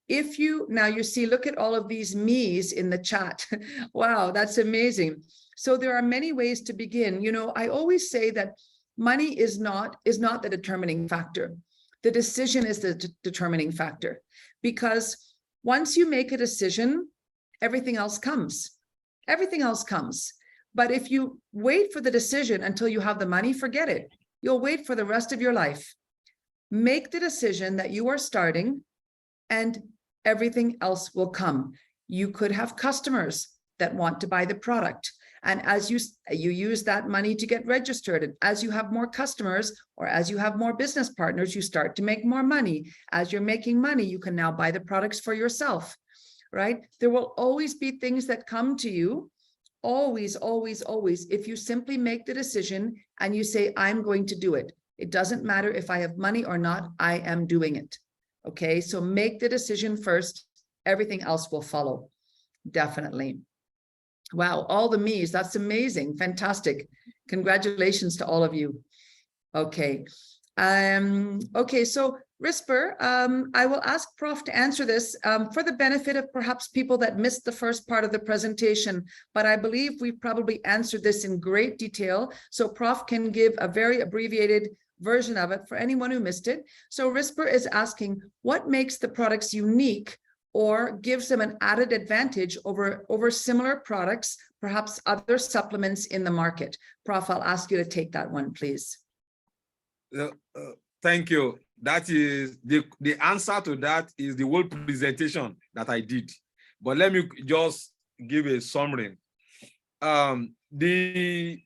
If you, now you see, look at all of these me's in the chat. Wow, that's amazing. So there are many ways to begin. You know, I always say that money is not the determining factor. The decision is the determining factor, because once you make a decision, everything else comes. Everything else comes. But if you wait for the decision until you have the money, forget it. You'll wait for the rest of your life. Make the decision that you are starting, and everything else will come. You could have customers that want to buy the product. And as you use that money to get registered, and as you have more customers, or as you have more business partners, you start to make more money. As you're making money, you can now buy the products for yourself, right? There will always be things that come to you. Always, always, always. If you simply make the decision and you say, I'm going to do it. It doesn't matter if I have money or not, I am doing it. Okay, so make the decision first. Everything else will follow. Definitely. Wow, all the me's, that's amazing. Fantastic. Congratulations to all of you. Okay. Okay, so RISPER, I will ask Prof to answer this for the benefit of perhaps people that missed the first part of the presentation, but I believe we've probably answered this in great detail. So Prof can give a very abbreviated version of it for anyone who missed it. So RISPER is asking, what makes the products unique or gives them an added advantage over similar products, perhaps other supplements in the market? Prof, I'll ask you to take that one, please. Thank you. That is the answer to that is the whole presentation that I did. But let me just give a summary. The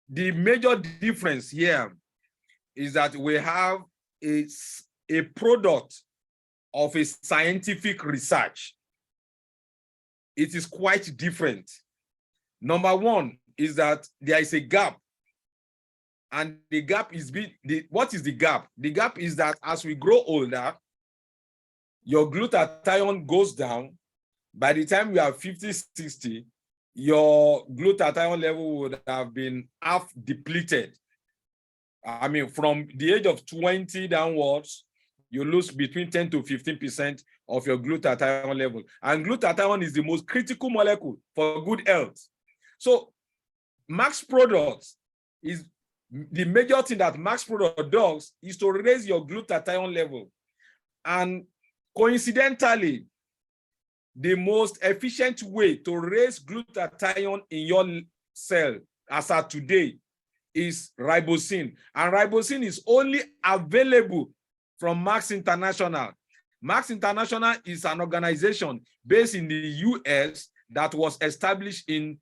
the major difference here is that we have a product of a scientific research. It is quite different. Number one is that there is a gap. And the gap is, what is the gap? The gap is that as we grow older, your glutathione goes down. By the time you are 50, 60, your glutathione level would have been half depleted. I mean, from the age of 20 downwards, you lose between 10 to 15% of your glutathione level. And glutathione is the most critical molecule for good health. So Max Products is the major thing that Max Product does is to raise your glutathione level. And coincidentally, the most efficient way to raise glutathione in your cell as of today is ribosine. And ribosine is only available from Max International. Max International is an organization based in the US that was established in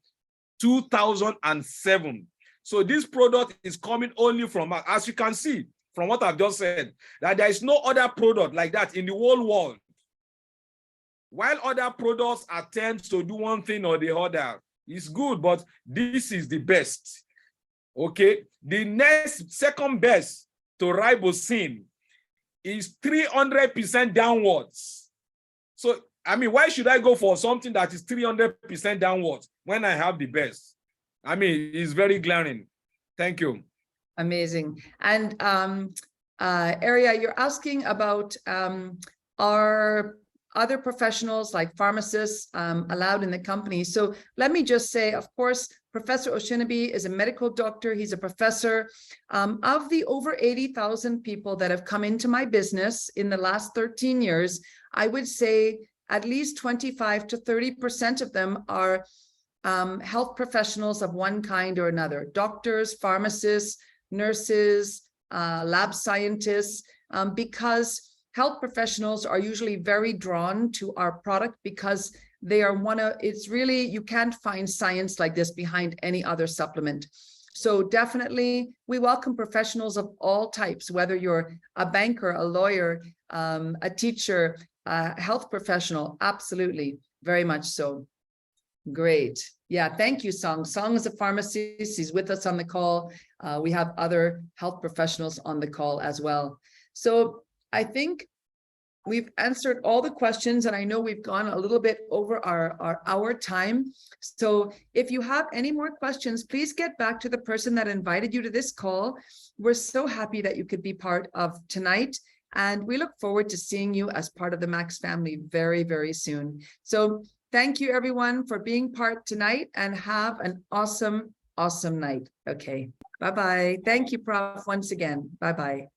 2007. So this product is coming only from, as you can see from what I've just said, that there is no other product like that in the whole world. While other products attempt to do one thing or the other, it's good, but this is the best. Okay, the second best to ribosine is 300% downwards. So, I mean, why should I go for something that is 300% downwards when I have the best? I mean, it's very glaring. Thank you. Amazing. And Aria, you're asking about are other professionals like pharmacists allowed in the company? So let me just say, of course, Professor Osinubi is a medical doctor. He's a professor. Of the over 80,000 people that have come into my business in the last 13 years, I would say at least 25 to 30% of them are health professionals of one kind or another: doctors, pharmacists, nurses, lab scientists, because health professionals are usually very drawn to our product because they are it's really, you can't find science like this behind any other supplement. So definitely we welcome professionals of all types, whether you're a banker, a lawyer, a teacher, a health professional, absolutely, very much so. Great. Yeah, thank you, Song. Song is a pharmacist. He's with us on the call. We have other health professionals on the call as well. So I think we've answered all the questions, and I know we've gone a little bit over our time. So if you have any more questions, please get back to the person that invited you to this call. We're so happy that you could be part of tonight, and we look forward to seeing you as part of the Max family very, very soon. So thank you, everyone, for being part tonight, and have an awesome, awesome night. Okay, bye-bye. Thank you, Prof, once again. Bye-bye.